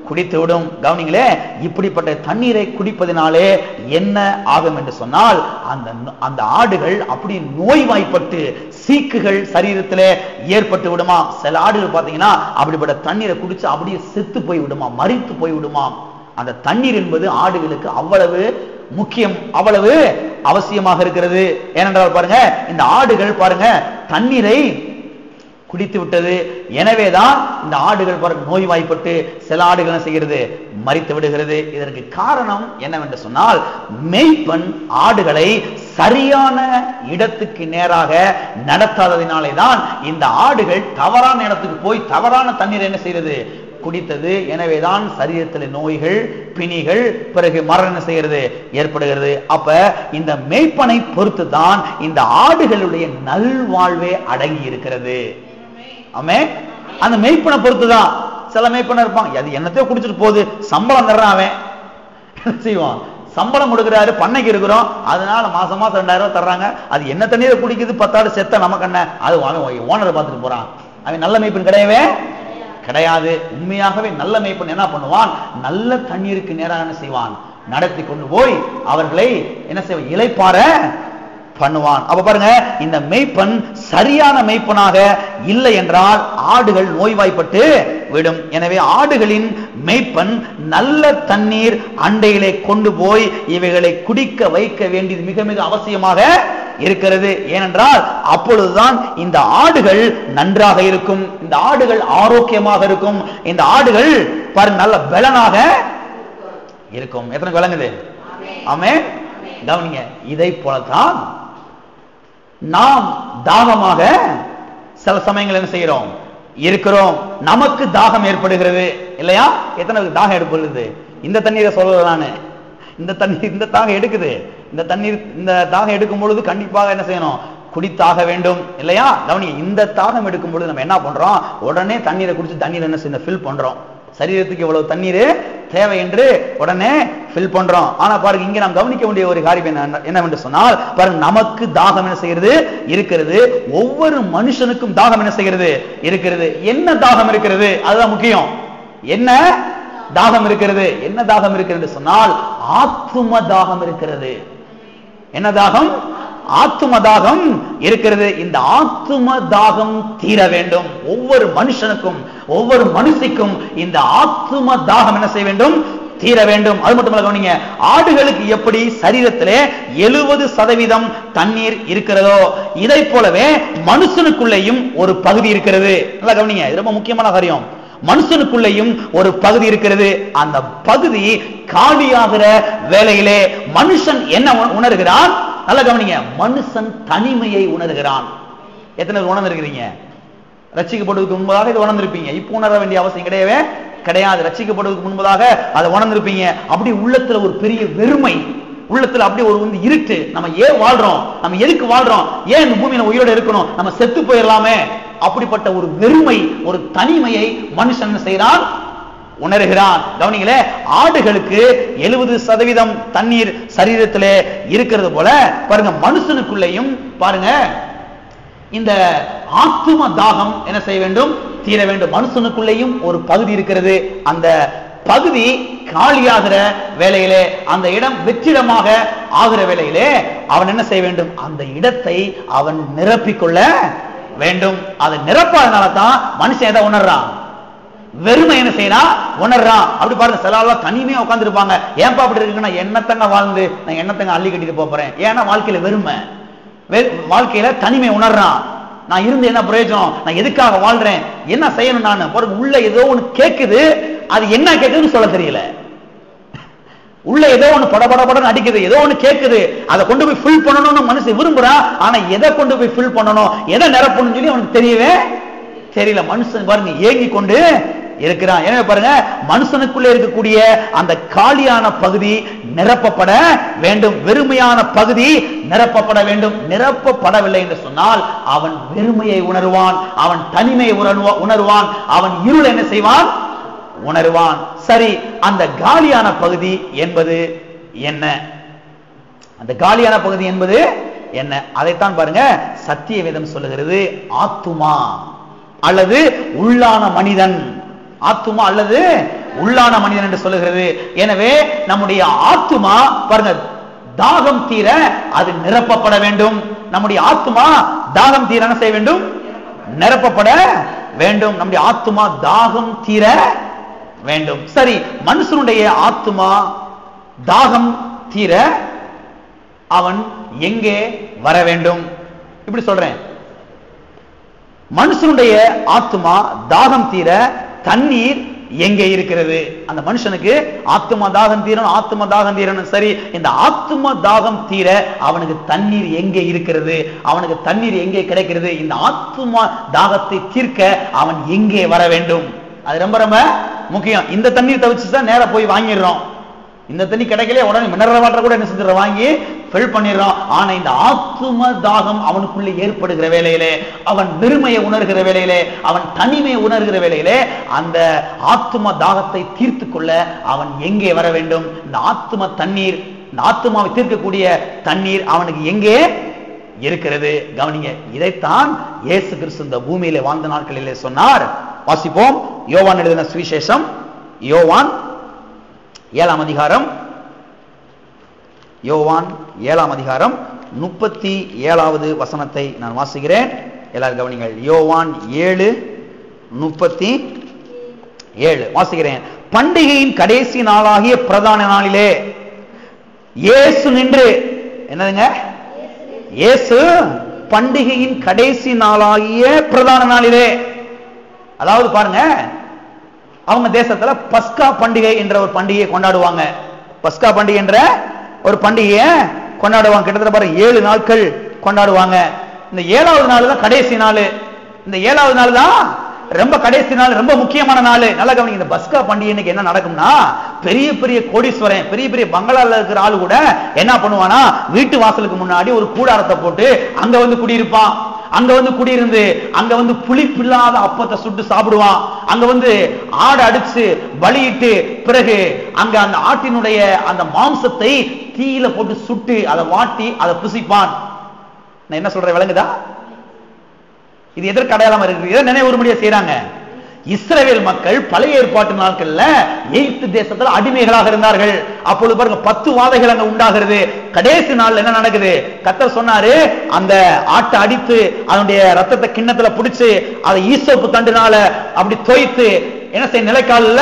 குடித்து விடும். கவனிங்களே, இப்படிப்பட்ட தண்ணீரை குடிப்பதனாலே என்ன ஆகும் என்று சொன்னால், அந்த ஆடுகள் அப்படி நோய்வாய்ப்பட்டு சீக்குகள் சரீரத்திலே ஏற்பட்டு விடுமா. சில ஆடுகள் பாத்தீங்கன்னா அப்படிப்பட்ட தண்ணீரை குடிச்சு அப்படியே செத்து போய் விடுமா, மரித்து போய் விடுமா. அந்த தண்ணீர் என்பது ஆடுகளுக்கு அவ்வளவு முக்கியம், அவ்வளவு அவசியமாக இருக்கிறது. ஏனென்றால் பாருங்க, இந்த ஆடுகள் பாருங்க தண்ணீரை குடித்து விட்டது. எனவேதான் இந்த ஆடுகள் பாருங்க நோய்வாய்ப்பட்டு சில ஆடுகள் என்ன செய்கிறது, மரித்து விடுகிறது. இதற்கு காரணம் என்னவென்று சொன்னால், மேய்ப்பன் ஆடுகளை சரியான இடத்துக்கு நேராக நடத்தாததினாலே தான் இந்த ஆடுகள் தவறான இடத்துக்கு போய் தவறான தண்ணீரை என்ன செய்யறது, குடித்தது. எனவேதான் சரீரத்தில் நோய்கள், பிணிகள், பிறகு மரணம் செய்கிறது ஏற்படுகிறது. அப்ப இந்த மேய்ப்பனை பொறுத்து தான் இந்த ஆடுகளுடைய நல்வாழ்வே அடங்கி இருக்கிறது. ஆமே, அந்த மேய்ப்பனை பொறுத்துதான். சில மேய்ப்பனை இருப்பான், அது என்னத்தையோ குடிச்சிட்டு போகுது, சம்பளம் தர்றான், அவன் என்ன செய்வான், சம்பளம் கொடுக்கிறாரு, பண்ணைக்கு இருக்கிறோம், அதனால மாசம் மாசம் 2000 ரூபாய் தர்றாங்க, அது என்ன தண்ணீரை குடிக்குது, 10 ஆடு செத்த நமக்கு என்ன, அது ஓனரை பார்த்துட்டு போறான். அவன் நல்ல மேய்ப்பன் கிடையவே கிடையாது. உண்மையாகவே நல்ல மேய்ப்பன் என்ன பண்ணுவான், நல்ல தண்ணீருக்கு நேராக என்ன செய்வான், நடத்தி கொண்டு போய் அவர்களை என்ன செய்வான், இளைப்பாற பண்ணுவான். அப்ப பாருங்க, இந்த மேய்ப்பன் சரியான மேய்ப்பனாக இல்லை என்றால் ஆடுகள் நோய்வாய்ப்பட்டு விடும். எனவே ஆடுகளின் மேய்ப்பன் நல்ல தண்ணீர் அண்டையிலே கொண்டு போய் இவைகளை குடிக்க வைக்க வேண்டியது மிக மிக அவசியமாக இருக்கிறது. ஏனென்றால் அப்பொழுதுதான் இந்த ஆடுகள் நன்றாக இருக்கும், இந்த ஆடுகள் ஆரோக்கியமாக இருக்கும், இந்த ஆடுகள் பாருங்க நல்ல பலனாக இருக்கும். எத்தனை விளங்குது? ஆமென். கவனிங்க, இதை போலத்தான் நாம் தாகமாக சில சமயங்கள் என்ன செய்கிறோம், இருக்கிறோம். நமக்கு தாகம் ஏற்படுகிறது இல்லையா? எத்தனை தாகம் ஏற்படுது? இந்த தண்ணீரை சொல்லலான்னு இந்த தாகம் எடுக்குது. இந்த தாகம் எடுக்கும் பொழுது கண்டிப்பாக என்ன செய்யணும், குடித்தாக வேண்டும் இல்லையா? கவனிங்க, இந்த தாகம் எடுக்கும் பொழுது நம்ம என்ன பண்றோம், உடனே தண்ணீரை குடிச்சு தண்ணீர் என்ன செய்ய ஃபில் பண்றோம். சரீரத்துக்கு எவ்வளவு தண்ணீர் தேவை என்று உடனே ஃபில் பண்றோம். ஆனா பாருங்க, இங்க நாம் கவனிக்க வேண்டிய ஒரு காரியம் என்னவென்று சொன்னால், பாருங்க நமக்கு தாகம் என்ன செய்கிறது இருக்கிறது, ஒவ்வொரு மனுஷனுக்கும் தாகம் என்ன செய்கிறது இருக்கிறது. என்ன தாகம் இருக்கிறது, அதுதான் முக்கியம். என்ன தாகம் இருக்கிறது, என்ன தாகம் இருக்கிறது சொன்னால் ஆத்தும தாகம் இருக்கிறது. என்ன தாகம்? ஆத்தும தாகம் இருக்கிறது. இந்த ஆத்தும தாகம் தீர வேண்டும். ஒவ்வொரு மனுஷனுக்கும், ஒவ்வொரு மனுஷிக்கும் இந்த ஆத்தும தாகம் என்ன செய்ய வேண்டும், தீர வேண்டும். அது மட்டுமல்ல, கவனிங்க, ஆடுகளுக்கு எப்படி சரீரத்திலே 70% தண்ணீர் இருக்கிறதோ, இதை போலவே மனுஷனுக்குள்ளேயும் ஒரு பகுதி இருக்கிறது. நல்லா கவனிங்க, இது ரொம்ப முக்கியமான காரியம். மனுஷனுக்குள்ளேயும் ஒரு பகுதி இருக்கிறது. அந்த பகுதி காலியாகிற வேளையிலே மனுஷன் என்ன உணர்கிறான்? நல்லா கவனிங்க, மனுஷன் தனிமையை உணர்கிறான். எத்தனை பேர் உணர்ந்திருக்கிறீங்க? ரட்சிக்கப்படுவதற்கு முன்பதாக இதை உணர்ந்திருப்பீங்க. இப்ப உணர வேண்டிய அவசியம் கிடையவே கிடையாது. ரட்சிக்கப்படுவதற்கு முன்பதாக அதை உணர்ந்திருப்பீங்க. அப்படி உள்ளத்துல ஒரு பெரிய வெறுமை, உள்ளத்துல அப்படி ஒரு இருட்டு. நம்ம ஏன் வாழ்றோம், நம்ம எதுக்கு வாழ்றோம், ஏன் இந்த பூமியில உயிரோட இருக்கணும், நம்ம செத்து போயிடலாமே, அப்படிப்பட்ட ஒரு வெறுமை, ஒரு தனிமையை மனுஷன் செய்கிறான், உணர்கிறான். கவனிங்களே, ஆடுகளுக்கு 70% தண்ணீர் சரீரத்திலே இருக்கிறது போல பாருங்க, மனுஷனுக்குள்ளேயும் பாருங்க இந்த ஆத்தும தாகம் என்ன செய்ய வேண்டும், தீர வேண்டும். மனுஷனுக்குள்ளேயும் ஒரு பகுதி இருக்கிறது. அந்த பகுதி காலியாகிற வேளையிலே, அந்த இடம் வெற்றிடமாக ஆகிற வேளையிலே அவன் என்ன செய்ய வேண்டும், அந்த இடத்தை அவன் நிரப்பிக்கொள்ள வேண்டும். அதை நிரப்பாதனால தான் மனுஷன் எதை உணர்றான், வெறுமை என்ன செய்யறான், உணர்றான். அப்படி பாருங்க, சில ஆளா தனிமையா உட்கார்ந்து இருப்பாங்க. ஏன்பா அப்படி இருக்குன்னா, என்னத்தங்க வாழ்ந்து நான் என்னத்தங்க அள்ளி கட்டிட்டு போறேன். ஏன்னா வாழ்க்கையில வெறுமை, வாழ்க்கையில தனிமை உணர்றான். நான் இருந்து என்ன பிரயோஜனம், நான் எதுக்காக வாழ்றேன், என்ன செய்யணும், நான் பாருங்க உள்ள ஏதோ ஒண்ணு கேக்குது, அது என்ன கேக்குதுன்னு சொல்ல தெரியல. உள்ள ஏதோ ஒண்ணு படபடன்னு அடிக்குது, ஏதோ ஒண்ணு கேக்குது, அதை கொண்டு போய் ஃபில் பண்ணணும்னு மனுஷன் விரும்புறான். ஆனா எதை கொண்டு போய் ஃபில் பண்ணணும், எதை நிரப்பணும் சொல்லி அவனுக்கு தெரியவே தெரியல. மனுஷன் பாருங்க ஏங்கி கொண்டு இருக்கிறான். எனவே பாருங்க, மனுஷனுக்குள்ளே இருக்கக்கூடிய அந்த காலியான பகுதி நிரப்பப்பட வேண்டும், வெறுமையான பகுதி நிரப்பப்பட வேண்டும். நிரப்பப்படவில்லை என்று சொன்னால் அவன் வெறுமையை உணர்வான், அவன் தனிமையை உணர்வான், அவன் இருள் என்ன செய்வான், உணர்வான். சரி, அந்த காலியான பகுதி என்பது என்ன, அந்த காலியான பகுதி என்பது என்ன? அதைத்தான் பாருங்க சத்திய வேதம் சொல்லுகிறது. ஆத்துமா அல்லது உள்ளான மனிதன், ஆத்துமா அல்லது உள்ளான மனிதன் என்று சொல்லுகிறது. எனவே நம்முடைய ஆத்துமா பாருங்க தாகம் தீர அது நிரப்பப்பட வேண்டும். நம்முடைய ஆத்துமா தாகம் தீர என்ன செய்ய வேண்டும், நிரப்பப்பட வேண்டும். நம்முடைய ஆத்துமா தாகம் தீர வேண்டும். சரி, மனுஷனுடைய ஆத்துமா தாகம் தீர அவன் எங்கே வர வேண்டும்? இப்படி சொல்றேன், மனுஷனுடைய ஆத்துமா தாகம் தீர தண்ணீர் எங்கே இருக்கிறது? அந்த மனுஷனுக்கு ஆத்துமா தாகம் தீரணும், ஆத்துமா தாகம் தீரணும். சரி, இந்த ஆத்துமா தாகம் தீர அவனுக்கு தண்ணீர் எங்கே இருக்கிறது, அவனுக்கு தண்ணீர் எங்கே கிடைக்கிறது? இந்த ஆத்துமா தாகத்தை தீர்க்க அவன் எங்கே வர வேண்டும்? அது ரொம்ப ரொம்ப முக்கியம். இந்த தண்ணீர் தவிச்சுதான் நேரா போய் வாங்கிடுறோம். இந்த தண்ணி கிடைக்கல உடனே மினரல் வாட்டர் கூட என்ன செஞ்சிடறோம், வாங்கி ஃபில் பண்ணிடுறோம். ஆனா இந்த ஆத்தும தாகம் அவனுக்குள்ளே ஏற்படுகிற வேளையிலே, அவன் வெறுமையை உணர்கிற வேளையிலே, அவன் தனிமையை உணர்கிற வேளையிலே, அந்த ஆத்தும தாகத்தை தீர்த்து கொள்ள அவன் எங்கே வர வேண்டும்? இந்த ஆத்தும தண்ணீர், இந்த ஆத்துமாவை தீர்க்கக்கூடிய தண்ணீர் அவனுக்கு எங்கே இருக்கிறது? கவனிங்க, இதைத்தான் இயேசு கிறிஸ்து இந்த பூமியிலே வாழ்ந்த நாட்களிலே சொன்னார். வாசிப்போம். யோவான் எழுதின சுவிசேஷம், யோவான் 7ஆம் அதிகாரம், யோவான் 7ஆம் அதிகாரம் 37வது வசனத்தை நான் வாசிக்கிறேன். எல்லாரும் கவனிங்கள். யோவான் 7:37 வாசிக்கிறேன். பண்டிகையின் கடைசி நாளாகிய பிரதான நாளிலே இயேசு நின்று, என்னதுங்க? இயேசு பண்டிகையின் கடைசி நாளாகிய பிரதான நாளிலே, அதாவது பாருங்க, அவங்க தேசத்துல பஸ்கா பண்டிகை என்ற ஒரு பண்டிகையை கொண்டாடுவாங்க. பஸ்கா பண்டிகை என்ற ஒரு பண்டிகையை கொண்டாடுவாங்க. கிட்டத்தட்ட பாருங்க 7 நாட்கள் கொண்டாடுவாங்க. இந்த 7வது நாள் தான் கடைசி நாள். இந்த 7வது நாள் தான் ரொம்ப கடைசி நாள், ரொம்ப முக்கியமான நாள். நல்லா கவனிங்க. இந்த பஸ்கா பண்டிகை இன்னைக்கு என்ன நடக்கும்னா, பெரிய பெரிய கோடீஸ்வரன், பெரிய பெரிய பங்களால இருக்கிற ஆளு கூட என்ன பண்ணுவானா, வீட்டு வாசலுக்கு முன்னாடி ஒரு கூடாரத்தை போட்டு அங்க வந்து குடியிருப்பான். அங்க வந்து குடியிருந்து அங்க வந்து புளிப்பில்லாத அப்பத்தை சுட்டு சாப்பிடுவான். அங்க வந்து ஆடு அடிச்சு பலியிட்டு பிறகு அங்க அந்த ஆட்டினுடைய அந்த மாம்சத்தை தீயில போட்டு சுட்டு அதை வாட்டி அதை புசிப்பான். நான் என்ன சொல்றேன், விளங்குதா? இது எதற்கு அடையாளமா இருக்கு? இதை நினைவுறும்படியா செய்யறாங்க. இஸ்ரவேல் மக்கள் பழைய ஏற்பாட்டு நாட்கள்ல எகிப்து தேசத்துல அடிமைகளாக இருந்தார்கள். அப்பொழுது பாருங்க 10 வாதைகள் அங்க உண்டாகிறது. கடைசி நாள்ல என்ன நடக்குது? கர்த்தர் சொன்னாரு, அந்த ஆட்டை அடித்து அதனுடைய ரத்தத்தை கிண்ணத்துல பிடிச்சு அதை ஈசோப்பு தண்டுனால அப்படி தோய்த்து என்ன செய்ய, நிலைக்கால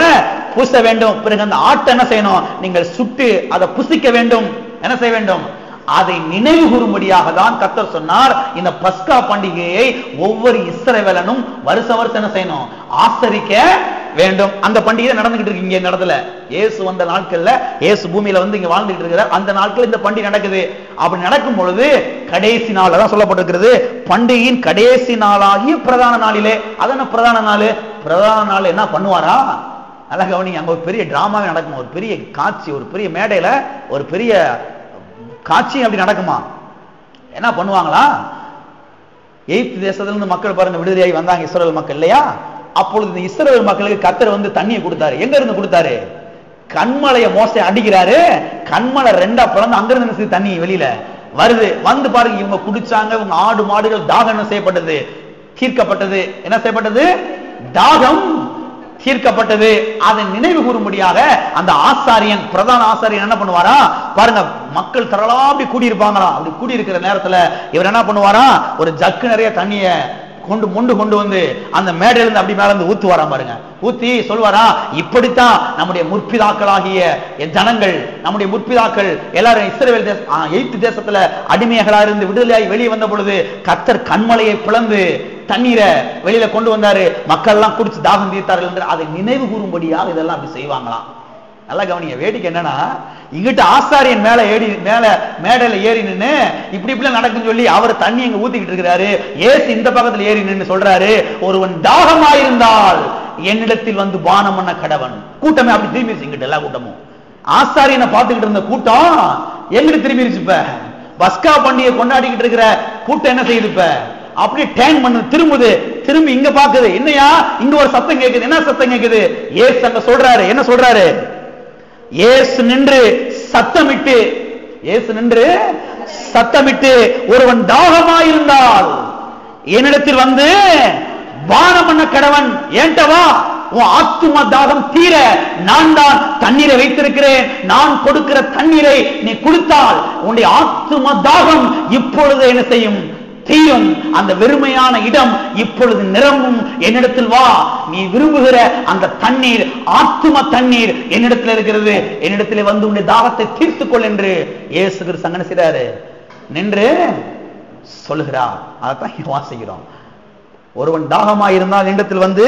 பூச வேண்டும். பிறகு அந்த ஆட்டை என்ன செய்யணும், நீங்கள் சுட்டு அதை புசிக்க வேண்டும். என்ன செய்ய வேண்டும்? அதை நினைவு கூறும்படியாக தான் கர்த்தர் சொன்னார், இந்த பஸ்கா பண்டிகையை ஒவ்வொரு இஸ்ரவேலனும் வருஷம் வருஷம் என்ன செய்யணும், ஆசரிக்க வேண்டும். அந்த பண்டிகை நடந்துகிட்டு இருக்கு இங்க நடத்துல. இயேசு வந்த நாட்கள்ல, இயேசு பூமியில வந்து இங்க வாழ்ந்துட்டு இருக்கிறார். அந்த நாட்கள் இந்த பண்டிகை நடக்குது. அப்படி நடக்கும் பொழுது கடைசி நாள் தான் சொல்லப்பட்டிருக்கிறது, பண்டிகையின் கடைசி நாளாகிய பிரதான நாளிலே. அதான பிரதான நாள். பிரதான நாள் என்ன பண்ணுவாரா? நல்லா கவனிங்க. அங்க ஒரு பெரிய டிராமாவே நடக்கும். ஒரு பெரிய காட்சி, ஒரு பெரிய மேடையில ஒரு பெரிய காட்சி அப்படி நடக்குமா? என்ன பண்ணுவாங்களா? எகிப்து தேசத்திலிருந்து மக்கள் பாருங்க விடுதலையாகி வந்தாங்க, இஸ்ரவேல் மக்கள் இல்லையா? அப்பொழுது இந்த இஸ்ரவேல் மக்களுக்கு கர்த்தர் வந்து தண்ணியை கொடுத்தாரு. எங்க இருந்து கொடுத்தாரு? கண்மலையை மோசை அடிக்கிறாரு. கண்மலை 2ஆ பிளந்து அங்கிருந்து தண்ணி வெளியில வருது. வந்து பாருங்க, இவங்க குடிச்சாங்க. இவங்க ஆடு மாடுகள் தாகம் என்ன செய்யப்பட்டது? தீர்க்கப்பட்டது. என்ன செய்யப்பட்டது? தாகம் தீர்க்கப்பட்டது. அதை நினைவு கூறும்படியாக அந்த ஆசாரியன், பிரதான ஆசாரியன் என்ன பண்ணுவாரா? பாருங்க, மக்கள் திரளா அப்படி கூடியிருப்பாங்களா. அப்படி கூடியிருக்கிற நேரத்துல இவர் என்ன பண்ணுவாரா? ஒரு ஜக்கு நிறைய தண்ணிய கொண்டு வந்து அந்த மேடையில இருந்து அப்படி மேல இருந்து ஊத்து வராம பாருங்க. ஊத்தி சொல்வாரா, இப்படித்தான் நம்முடைய முற்பிதாக்களாகிய ஜனங்கள், நம்முடைய முற்பிதாக்கள் எல்லாரும் இஸ்ரவேல் எகிப்து தேசத்துல அடிமைகளா இருந்து விடுதலையாகி வெளியே வந்த பொழுது கர்த்தர் கண்மலையை பிளந்து தண்ணீரை வெளியில கொண்டு வந்தாரு. மக்கள் எல்லாம் குடிச்சு தாகம் தீர்த்தார்கள் என்று அதை நினைவு கூறும்படியாக இதெல்லாம் அப்படி செய்வாங்களாம். நல்லா கவனிங்க. வேடிக்கை என்னன்னா, இங்கிட்ட ஆசாரியன் மேடையில ஏறி நின்று இப்படி இப்படி நடக்குன்னு சொல்லி அவர் தண்ணி எங்க ஊத்திக்கிட்டு இருக்கிறாரு. ஏசு இந்த பக்கத்துல ஏறி நின்று சொல்றாரு, ஒருவன் தாகமாயிருந்தால் என்னிடத்தில் வந்து பானம் பண்ண கடவன். கூட்டமே அப்படி திரும்பிடுச்சு. இங்கிட்ட எல்லா கூட்டமும் ஆசாரியனை பார்த்துக்கிட்டு இருந்த கூட்டம் எங்கிட்ட திரும்பிடுச்சு. இப்ப பஸ்கா பண்டிகை கொண்டாடிக்கிட்டு இருக்கிற கூட்டம் என்ன செய்யுது? இப்ப அப்படியே டேன் பண்ணு, திரும்புது. திரும்பி இங்க பாக்குது. என்னையா இங்க ஒரு சத்தம் கேக்குது. என்ன சத்தம் கேக்குது? ஏசு அங்க சொல்றாரு. என்ன சொல்றாரு? இயேசு நின்று சத்தமிட்டு, இயேசு நின்று சத்தமிட்டு, ஒருவன் தாகமாயிருந்தால் என்னிடத்தில் வந்து பானம் பண்ண கடவன். ஏன்டவா, உன் ஆத்தும தாகம் தீர நான் தான் தண்ணீரை வைத்திருக்கிறேன். நான் கொடுக்கிற தண்ணீரை நீ குடித்தால் உன்னுடைய ஆத்தும தாகம் இப்பொழுது என்ன செய்யும்? தீயும். அந்த வெறுமையான இடம் இப்பொழுது நிரம்பும். என்னிடத்தில் வா, நீ விரும்புகிற அந்த தண்ணீர், ஆத்தும தண்ணீர் என்னிடத்தில் இருக்கிறது. என்னிடத்திலே வந்து உன்னுடைய தாகத்தை தீர்த்துக்கொள் என்று இயேசு கிறிஸ்து அங்க செய்றாரு, நின்று சொல்லுகிறார். அதைத்தான் வாசிக்கிறோம். ஒருவன் தாகமாயிருந்தால் என்னிடத்தில் வந்து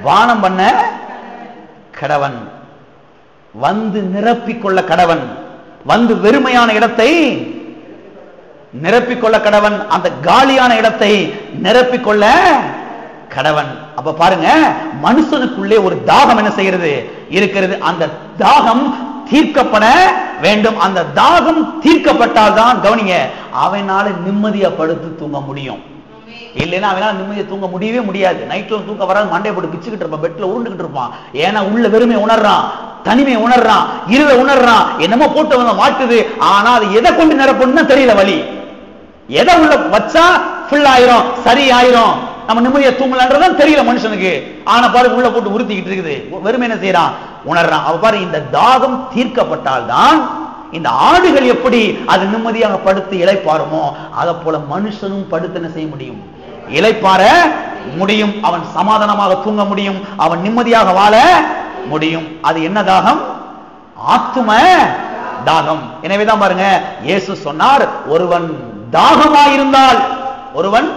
பானம் பண்ண கடவன், வந்து நிரப்பிக்கொள்ள கடவன், வந்து வெறுமையான இடத்தை நிரப்பிக்கொள்ள கடவன், அந்த காலியான இடத்தை நிரப்பிக்கொள்ள கடவன். அப்ப பாருங்க, மனுஷனுக்குள்ளே ஒரு தாகம் என்ன செய்கிறது இருக்கிறது. அந்த தாகம் தீர்க்கப்பட வேண்டும். அந்த தாகம் தீர்க்கப்பட்டால் தான் கவனிங்க, அவனால நிம்மதியா படுத்து தூங்க முடியும். இல்லைன்னா அவனால நிம்மதியா தூங்க முடியவே முடியாது. நைட்ல தூக்க வராது, மண்டையை போட்டு பிச்சுக்கிட்டு இருப்பான், பெட்ல உருண்டுகிட்டு இருப்பான். ஏன்னா உள்ள வெறுமை உணர்றான், தனிமை உணர்றான், இருள உணர்றான், என்னமோ போட்டு மாட்டுது. ஆனா அது எதை கொண்டு நிரப்பணும்னு தெரியல. வழி எதை உள்ள வச்சா ஃபுல் ஆயிரும், சரி ஆயிரும், நம்ம நிம்மதியா தூங்கலான்றதான் தெரியல மனுஷனுக்கு. ஆனா பாரு உள்ள போட்டு உறுத்திக்கிட்டு இருக்குது, வெறுமை என்ன செய்யறான், உணர்றான். அவ பாரு, இந்த தாகம் தீர்க்கப்பட்டால் தான் இந்த ஆடுகள் எப்படி அது நிம்மதியாக படுத்து இளைப்பாருமோ அதை போல மனுஷனும் படுத்து என்ன செய்ய முடியும், இளைப்பாற முடியும். அவன் சமாதானமாக தூங்க முடியும், அவன் நிம்மதியாக வாழ முடியும். அது என்ன தாகம்? ஆத்தும தாகம். எனவேதான் பாருங்க, இயேசு சொன்னார், ஒருவன் தாகமாயிருந்தால், ஒருவன்,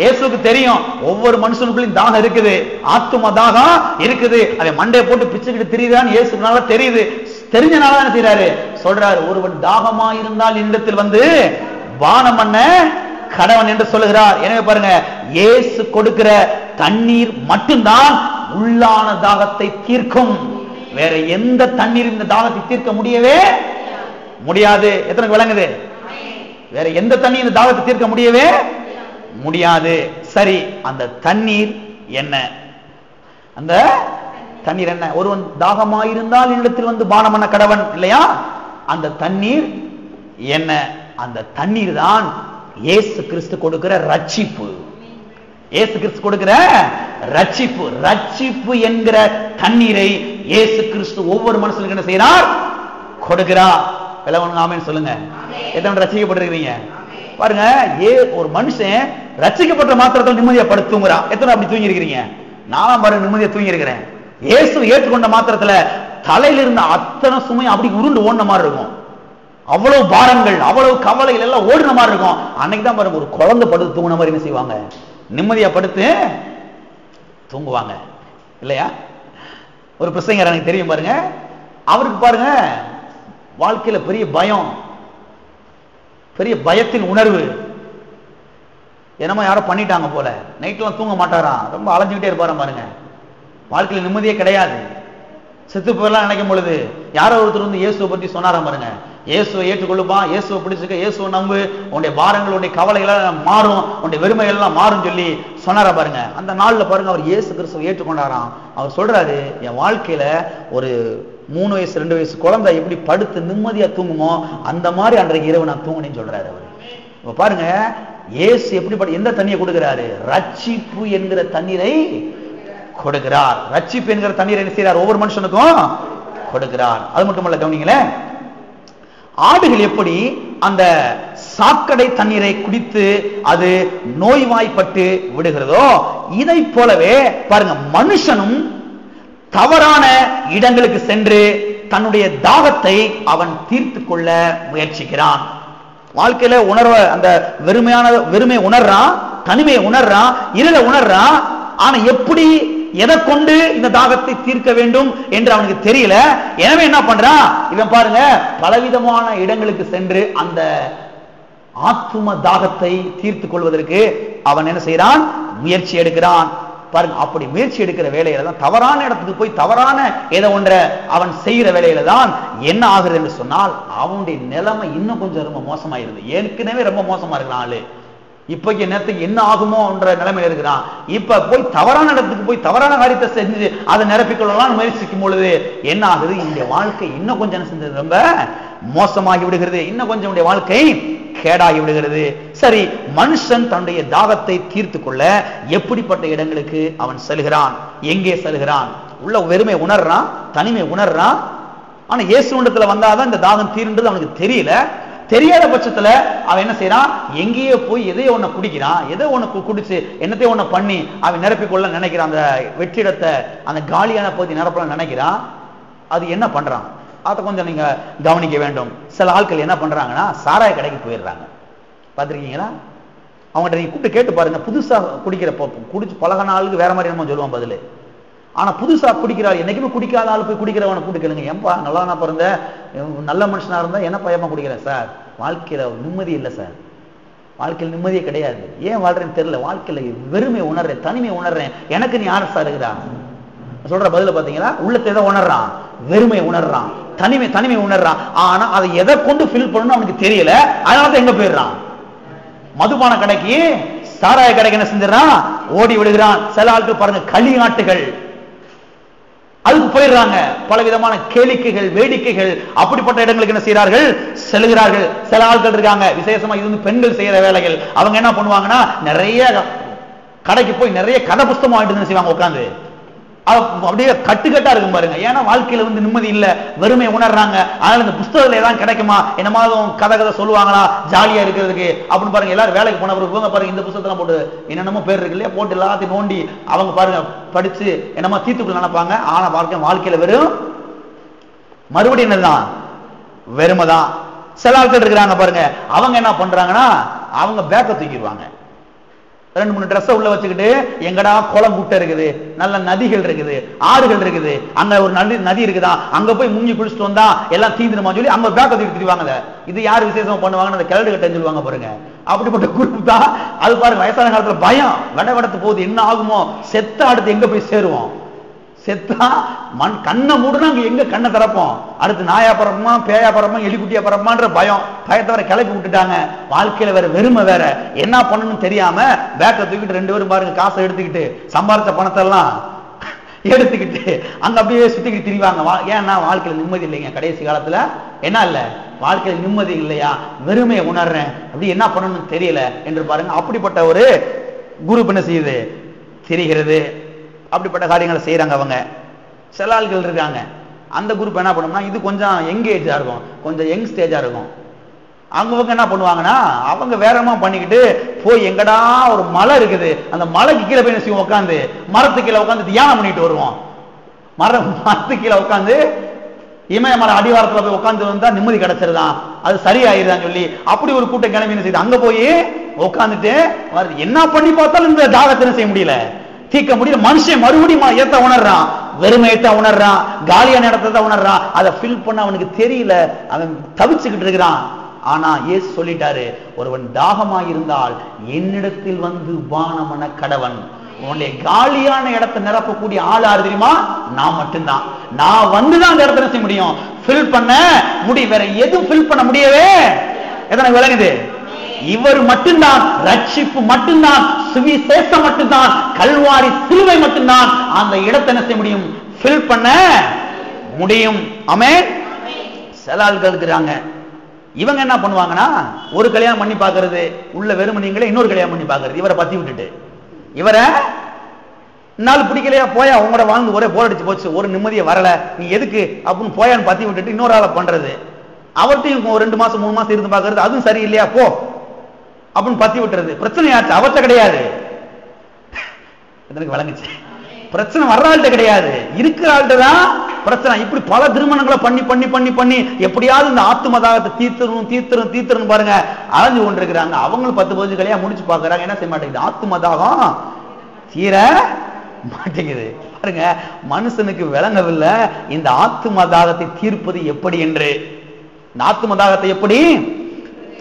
இயேசுக்கு தெரியும் ஒவ்வொரு மனுஷனுக்குள்ளும் தாகம் இருக்குது, ஆத்தும தாகம் இருக்குது. அதை மண்டையை போட்டு பிச்சுக்கிட்டு திரியுதான் இயேசுனால தெரியுது. தெரிஞ்சனால என்ன செய்யறாரு, சொல்றாரு, ஒருவன் தாகமாயிருந்தால் என்னிடத்தில் வந்து பானம் பண்ண கடவன் என்று சொல்லுகிறார். எனவே பாருங்க, இயேசு கொடுக்கிற தண்ணீர் மட்டும்தான் உள்ளான தாகத்தை தீர்க்கும். வேற எந்த தண்ணீர் இந்த தாகத்தை தீர்க்க முடியவே முடியாது. எத்தனை விளங்குது? வேற எந்த தண்ணீர் இந்த தாகத்தை தீர்க்க முடியவே முடியாது. சரி, அந்த தண்ணீர் என்ன? அந்த தண்ணீர் என்ன? ஒருவன் தாகமாயிருந்தால் என்னிடத்தில் வந்து பானம் பண்ண கடவன், இல்லையா? அந்த தண்ணீர் என்ன? அந்த தண்ணீர் தான் இயேசு கிறிஸ்து கொடுக்கிற ரட்சிப்பு. இயேசு கிறிஸ்து கொடுக்கிற ரட்சிப்பு. ரட்சிப்பு என்கிற தண்ணீரை இயேசு கிறிஸ்து ஒவ்வொரு மனுஷனுக்கு என்ன செய்யறார், கொடுக்கிறார். ஆமென் சொல்லுங்க. எத்தனை ரட்சிக்கப்பட்டிருக்கிறீங்க பாருங்க. ஒரு மனுஷன் ரட்சிக்கப்பட்ட மாத்திரத்தில் நிம்மதியா படுத்து தூங்குறான். எத்தனை அப்படி தூங்கி இருக்கிறீங்க? நானும் பாருங்க நிம்மதியா தூங்கி இருக்கிறேன். இயேசு ஏற்றுக்கொண்ட மாத்திரத்துல தலையில இருந்த அத்தனை சுமை அப்படி உருண்டு ஓடின மாதிரி இருக்கும். அவ்வளவு பாரங்கள், அவ்வளவு கவலைகள் எல்லாம் ஓடின மாதிரி இருக்கும். அன்னைக்கு தான் பாருங்க, ஒரு குழந்தை படுத்து தூங்கின மாதிரி என்ன செய்வாங்க, நிம்மதியா படுத்து தூங்குவாங்க, இல்லையா? ஒரு பிரசங்கர் எனக்கு தெரியும் பாருங்க, அவருக்கு பாருங்க வாழ்க்கையில பெரிய பயம், பெரிய பயத்தின் உணர்வு. என்னமோ யாரோ பண்ணிட்டாங்க போல, நைட்லாம் தூங்க மாட்டாராம், ரொம்ப அலைஞ்சுக்கிட்டே இருப்பாராம் பாருங்க. வாழ்க்கையில நிம்மதியே கிடையாது. செத்து போயெல்லாம் நினைக்கும் பொழுது யாரோ ஒருத்தர் வந்து இயேசுவை பற்றி சொன்னாராம் பாருங்க. இயேசுவை ஏற்றுக்கொள்ளுப்பா, இயேசுவை பிடிச்சிக்க, இயேசுவை நம்பு, உன்னுடைய பாரங்கள், உன்னுடைய கவலைகள் மாறும், உன்னுடைய வெறுமைகள் எல்லாம் மாறும் சொல்லி சொன்னாரா பாருங்க. அந்த நாள்ல பாருங்க அவர் இயேசு கிறிஸ்துவை ஏற்றுக்கொண்டாராம். அவர் சொல்றாரு, என் வாழ்க்கையில ஒரு 3 வயசு 2 வயசு குழந்தை எப்படி படுத்து நிம்மதியா தூங்குமோ அந்த மாதிரி அன்றைக்கு இரவு நான் தூங்கினேன்னு சொல்றாரு அவர். இப்ப பாருங்க, இயேசு எப்படிப்பட்ட எந்த தண்ணியை கொடுக்கிறாரு? ரட்சிப்பு என்கிற தண்ணீரை கொடுக்கிறார். ரட்சிப்பு என்கிற தண்ணீரை என்ன செய்யறார்? ஒவ்வொரு மனுஷனுக்கும் கொடுக்கிறார். அது மட்டுமல்ல, கவனிங்களேன், ஆடுகள் எப்படி அந்த சாக்கடை தண்ணீரை குடித்து அது நோய்வாய்ப்பட்டு விடுகிறதோ, இதை போலவே பாருங்க மனுஷனும் தவறான இடங்களுக்கு சென்று தன்னுடைய தாகத்தை அவன் தீர்த்து கொள்ள முயற்சிக்கிறான். வாழ்க்கையில உணர்வ அந்த வெறுமை உணர்றான், தனிமையை உணர்றான், இருளை உணர்றான். ஆனா எப்படி, எதை கொண்டு இந்த தாகத்தை தீர்க்க வேண்டும் என்று அவனுக்கு தெரியல. எனவே என்ன பண்றான் இவன் பாருங்க, பலவிதமான இடங்களுக்கு சென்று அந்த ஆத்தும தாகத்தை தீர்த்து கொள்வதற்கு அவன் என்ன செய்யறான்? முயற்சி எடுக்கிறான். பாருங்க, அப்படி முயற்சி எடுக்கிற வேலையில தான், தவறான இடத்துக்கு போய் தவறான ஏதோ ஒன்றை அவன் செய்கிற வேலையில தான் என்ன ஆகுறது என்று சொன்னால், அவனுடைய நிலைமை இன்னும் கொஞ்சம் ரொம்ப மோசமாயிருது. ஏற்கனவே ரொம்ப மோசமா இருக்கிறான் ஆளு. இப்போக்கு நேரத்துக்கு என்ன ஆகுமோ என்ற நிலைமையில இருக்கிறான். இப்ப போய் தவறான இடத்துக்கு போய் தவறான காரியத்தை செஞ்சு அதை நிரப்பிக்கொள்ளலாம் முயற்சிக்கும் பொழுது என்ன ஆகுது? இந்த வாழ்க்கை இன்னும் கொஞ்சம் என்ன செஞ்சது? ரொம்ப மோசமாகி விடுகிறது. இன்னும் கொஞ்சம் வாழ்க்கை கேடாகி விடுகிறது. சரி, மனுஷன் தன்னுடைய தாகத்தை தீர்த்து கொள்ள எப்படிப்பட்ட இடங்களுக்கு அவன் செல்கிறான்? எங்கே செல்கிறான்? உள்ள வெறுமை உணர்றான், தனிமை உணர்றான். ஆனா இயேசுவிடத்துல வந்தாதான் இந்த தாகம் தீர்ன்றது அவனுக்கு தெரியல. தெரியாத பட்சத்துல அவன் என்ன செய்யறான்? எங்கேயோ போய் எதையோ ஒண்ணு குடிக்கிறான், எதோ ஒண்ணு குடிச்சு என்னத்தையோ ஒண்ணு பண்ணி அவன் நிரப்பிக்கொள்ள நினைக்கிறான். அந்த வெற்றிடத்தை, அந்த காலியான பகுதி நிரப்ப நினைக்கிறான். அது என்ன பண்றான் அதை கொஞ்சம் நீங்க கவனிக்க வேண்டும். சில ஆட்கள் என்ன பண்றாங்கன்னா, சாராய கடைக்கு போயிடுறாங்க. பார்த்திருக்கீங்களா? அவங்ககிட்ட நீங்க கூப்பிட்டு கேட்டு பாருங்க. புதுசா குடிக்கிறப்போ குடிச்சு பழகின ஆளுக்கு வேற மாதிரி நம்ம சொல்லுவான் பதில். ஆனா புதுசா குடிக்கிறாள், என்னைக்குமே குடிக்காத ஆள் போய் குடிக்கிறவனை கூப்பிட்டு கேளுங்க, ஏன்பா நல்லா நான் பிறந்த நல்ல மனுஷனா இருந்தா என்ன பயமா குடிக்கிறேன் சார், வாழ்க்கையில நிம்மதி இல்லை சார், வாழ்க்கையில் நிம்மதியே கிடையாது. ஏன் வாழ்றேன்னு தெரியல, வாழ்க்கையில வெறுமை உணர்றேன், தனிமை உணர்றேன். எனக்கு நீ யார் சார் இருக்கிறா? சொல்ற பதில பாத்தீங்களா? உள்ளத்தை எதை உணர்றான்? வெறுமை உணர்றான், தனிமை உணர்றான். ஆனா அதை எதை கொண்டு ஃபில் பண்ணணும் அவனுக்கு தெரியல. அதனால எங்க போயிடுறான்? மதுபான கடைக்கு, சாராய கடைக்கு என்ன செஞ்சிடறான்? ஓடி விடுகிறான். சில ஆட்கள் பாருங்க, களியாட்டுகள், அதுக்கு போயிடுறாங்க. பல விதமான கேளிக்கைகள், வேடிக்கைகள், அப்படிப்பட்ட இடங்களுக்கு என்ன செய்யறார்கள்? செல்கிறார்கள். சில ஆட்கள் இருக்காங்க, விசேஷமா இது வந்து பெண்கள் செய்யற வேலைகள். அவங்க என்ன பண்ணுவாங்கன்னா, நிறைய கடைக்கு போய் நிறைய கதை புஸ்தகம் வாங்கிட்டு செய்வாங்க உட்காந்து. அப்படியே கட்டுக்கட்டா இருக்கும் பாருங்க. ஏன்னா வாழ்க்கையில வந்து நிம்மதி இல்ல, வெறுமை உணர்றாங்க. அதனால இந்த புஸ்தகத்துல ஏதாவது கிடைக்குமா, என்னமாதும் கதை சொல்லுவாங்களா ஜாலியா இருக்கிறதுக்கு அப்படின்னு பாருங்க. எல்லாரும் வேலைக்கு போன பிறகு பாருங்க, இந்த புத்தகத்தெல்லாம் போட்டு என்னென்னமோ பேர் இருக்கு இல்லையா, போட்டு எல்லாத்தையும் நோண்டி அவங்க பாருங்க படிச்சு என்னமா தீத்துக்குள்ள நினைப்பாங்க. ஆனா வாழ்க்கையில வெறும் மறுபடியும் என்னதான்? வெறுமைதான். சில ஆட்கள் இருக்கிறாங்க பாருங்க, அவங்க என்ன பண்றாங்கன்னா, அவங்க பேக்க தூக்கிடுவாங்க. 2-3 ட்ரெஸ் உள்ள வச்சுக்கிட்டு, எங்கடா குளம் குட்டை இருக்குது, நல்ல நதிகள் இருக்குது, ஆறுகள் இருக்குது, அங்க ஒரு நதி இருக்குதா, அங்க போய் முங்கி குளிச்சுட்டு வந்தா எல்லாம் தீந்துருமா சொல்லி அங்க பேக்க தூக்கிட்டு திரிவாங்க. இது யார் விசேஷமா பண்ணுவாங்கன்னு அந்த கிழடு கட்டன்னு சொல்லுவாங்க பாருங்க. அப்படிப்பட்ட குரூப் தான் அது. பாருங்க, வயசான காலத்துல பயம், வெடத்து போகுது, என்ன ஆகுமோ, செத்த அடுத்து எங்க போய் சேருவோம்? செத்தா கண்ணை மூடுனா அங்க எங்க கண்ணை திறப்போம்? அடுத்து நாயா பறப்பமா, பேயா பறப்பமா, எலிக்குட்டியா பறப்பமான்ற பயத்தை வர கிளப்பி விட்டுட்டாங்க. வாழ்க்கையில வேற வெறுமை வேற, என்ன பண்ணணும்னு தெரியாம பேக்கை தூக்கிட்டு 2 பேரும் பாருங்க, காசை எடுத்துக்கிட்டு, சம்பாரிச்ச பணத்தை எல்லாம் எடுத்துக்கிட்டு அங்க அப்படியே சுத்திக்கிட்டு திரிவாங்க. ஏன்னா வாழ்க்கையில நிம்மதி இல்லைங்க. கடைசி காலத்துல என்ன இல்ல, வாழ்க்கையில நிம்மதி இல்லையா, வெறுமையை உணர்றேன், அப்படி என்ன பண்ணணும்னு தெரியல என்று பாருங்க. அப்படிப்பட்ட ஒரு குரூப் என்ன செய்யுது? திரிகிறது. அப்படிப்பட்ட காரியங்களை செய்யறாங்க அவங்க. சில ஆள்கள் இருக்காங்க, அந்த குரூப் என்ன பண்ணும்னா, இது கொஞ்சம் யங் ஏஜா இருக்கும், கொஞ்சம் யங் ஸ்டேஜா இருக்கும். அவங்க என்ன பண்ணுவாங்கன்னா, அவங்க வேறமா பண்ணிக்கிட்டு போய் எங்கடா ஒரு மலை இருக்குது, அந்த மலைக்கு கீழே போய் என்ன செய்வோம்? உட்காந்து மரத்துக்கு கீழே உட்காந்து தியானம் பண்ணிட்டு வருவோம். மரத்துக்கு கீழே உட்காந்து இமயமலை அடிவாரத்துல போய் உட்காந்து வந்தா நிம்மதி கிடைச்சிருதான், அது சரியாயிருதான் சொல்லி அப்படி ஒரு கூட்டம் கிளம்பி என்ன செய்யுது? அங்க போய் உட்காந்துட்டு என்ன பண்ணி பார்த்தாலும் இந்த தாகத்தை செய்ய முடியல, தீர்க்க முடியல. மனுஷன் மறுபடியும் ஏத்த உணர்றான், வெறுமையத்த உணர்றான், காலியான இடத்தை உணர்றான். அதை ஃபில் பண்ண அவனுக்கு தெரியல, அவன் தவிச்சுக்கிட்டு இருக்கிறான். ஆனா இயேசு சொல்லிட்டாரு, ஒருவன் தாகமாயிருந்தால் என்னிடத்தில் வந்து பானமன கடவன். உன்னுடைய காலியான இடத்தை நிரப்பக்கூடிய ஆள் யாரு தெரியுமா? நான் மட்டும்தான். நான் வந்துதான் அந்த இடத்துல செய்ய முடியும், ஃபில் பண்ண முடியும். வேற எதுவும் ஃபில் பண்ண முடியவே எதனை விளங்குது? இவர் மட்டும்தான், ரட்சிப்பு மட்டும்தான், சுவிசேஷம் மட்டும்தான், கல்வாரி சிலுவை மட்டும்தான் அந்த இடத்தை என்ன செய்ய முடியும்? ஃபில் பண்ண முடியும். ஆமென். சில ஆட்கள் இருக்கிறாங்க, இவங்க என்ன பண்ணுவாங்கன்னா, ஒரு கல்யாணம் பண்ணி பாக்குறது, உள்ள வெறுமனீங்களே இன்னொரு கல்யாணம் பண்ணி பாக்குறது, இவரை பத்தி விட்டுட்டு, இவரை நாள் பிடிக்கலையா, போயா உங்களோட வாழ்ந்து ஒரே போர் அடிச்சு போச்சு, ஒரு நிம்மதியை வரல, நீ எதுக்கு அப்படின்னு போயான்னு பத்தி விட்டுட்டு இன்னொரு ஆளை பண்றது. அவர்கிட்டையும் 2 மாசம் 3 மாசம் இருந்து பாக்குறது, அதுவும் சரியில்லையா போ அப்படின்னு பத்தி விட்டுறது. பிரச்சனையாச்சு, அவர்கிட்ட கிடையாது. எனக்கு வழங்குச்சு, பிரச்சனை வர்ற ஆள்கிட்ட கிடையாது, இருக்கிற ஆள்கிட்ட தான் பிரச்சனை. இப்படி பல திருமணங்களை பண்ணி பண்ணி பண்ணி பண்ணி எப்படியாவது இந்த ஆத்துமதாகத்தை தீர்த்தரும் பாருங்க அலைஞ்சு கொண்டு இருக்கிறாங்க. அவங்களும் 10-15 கல்யாணம் முடிச்சு பாக்குறாங்க, என்ன செய்ய மாட்டேங்குது? ஆத்துமதாகம் தீர மாட்டேங்குது. பாருங்க, மனுஷனுக்கு விளங்கவில்லை இந்த ஆத்துமதாகத்தை தீர்ப்பது எப்படி என்று. இந்த ஆத்துமதாகத்தை எப்படி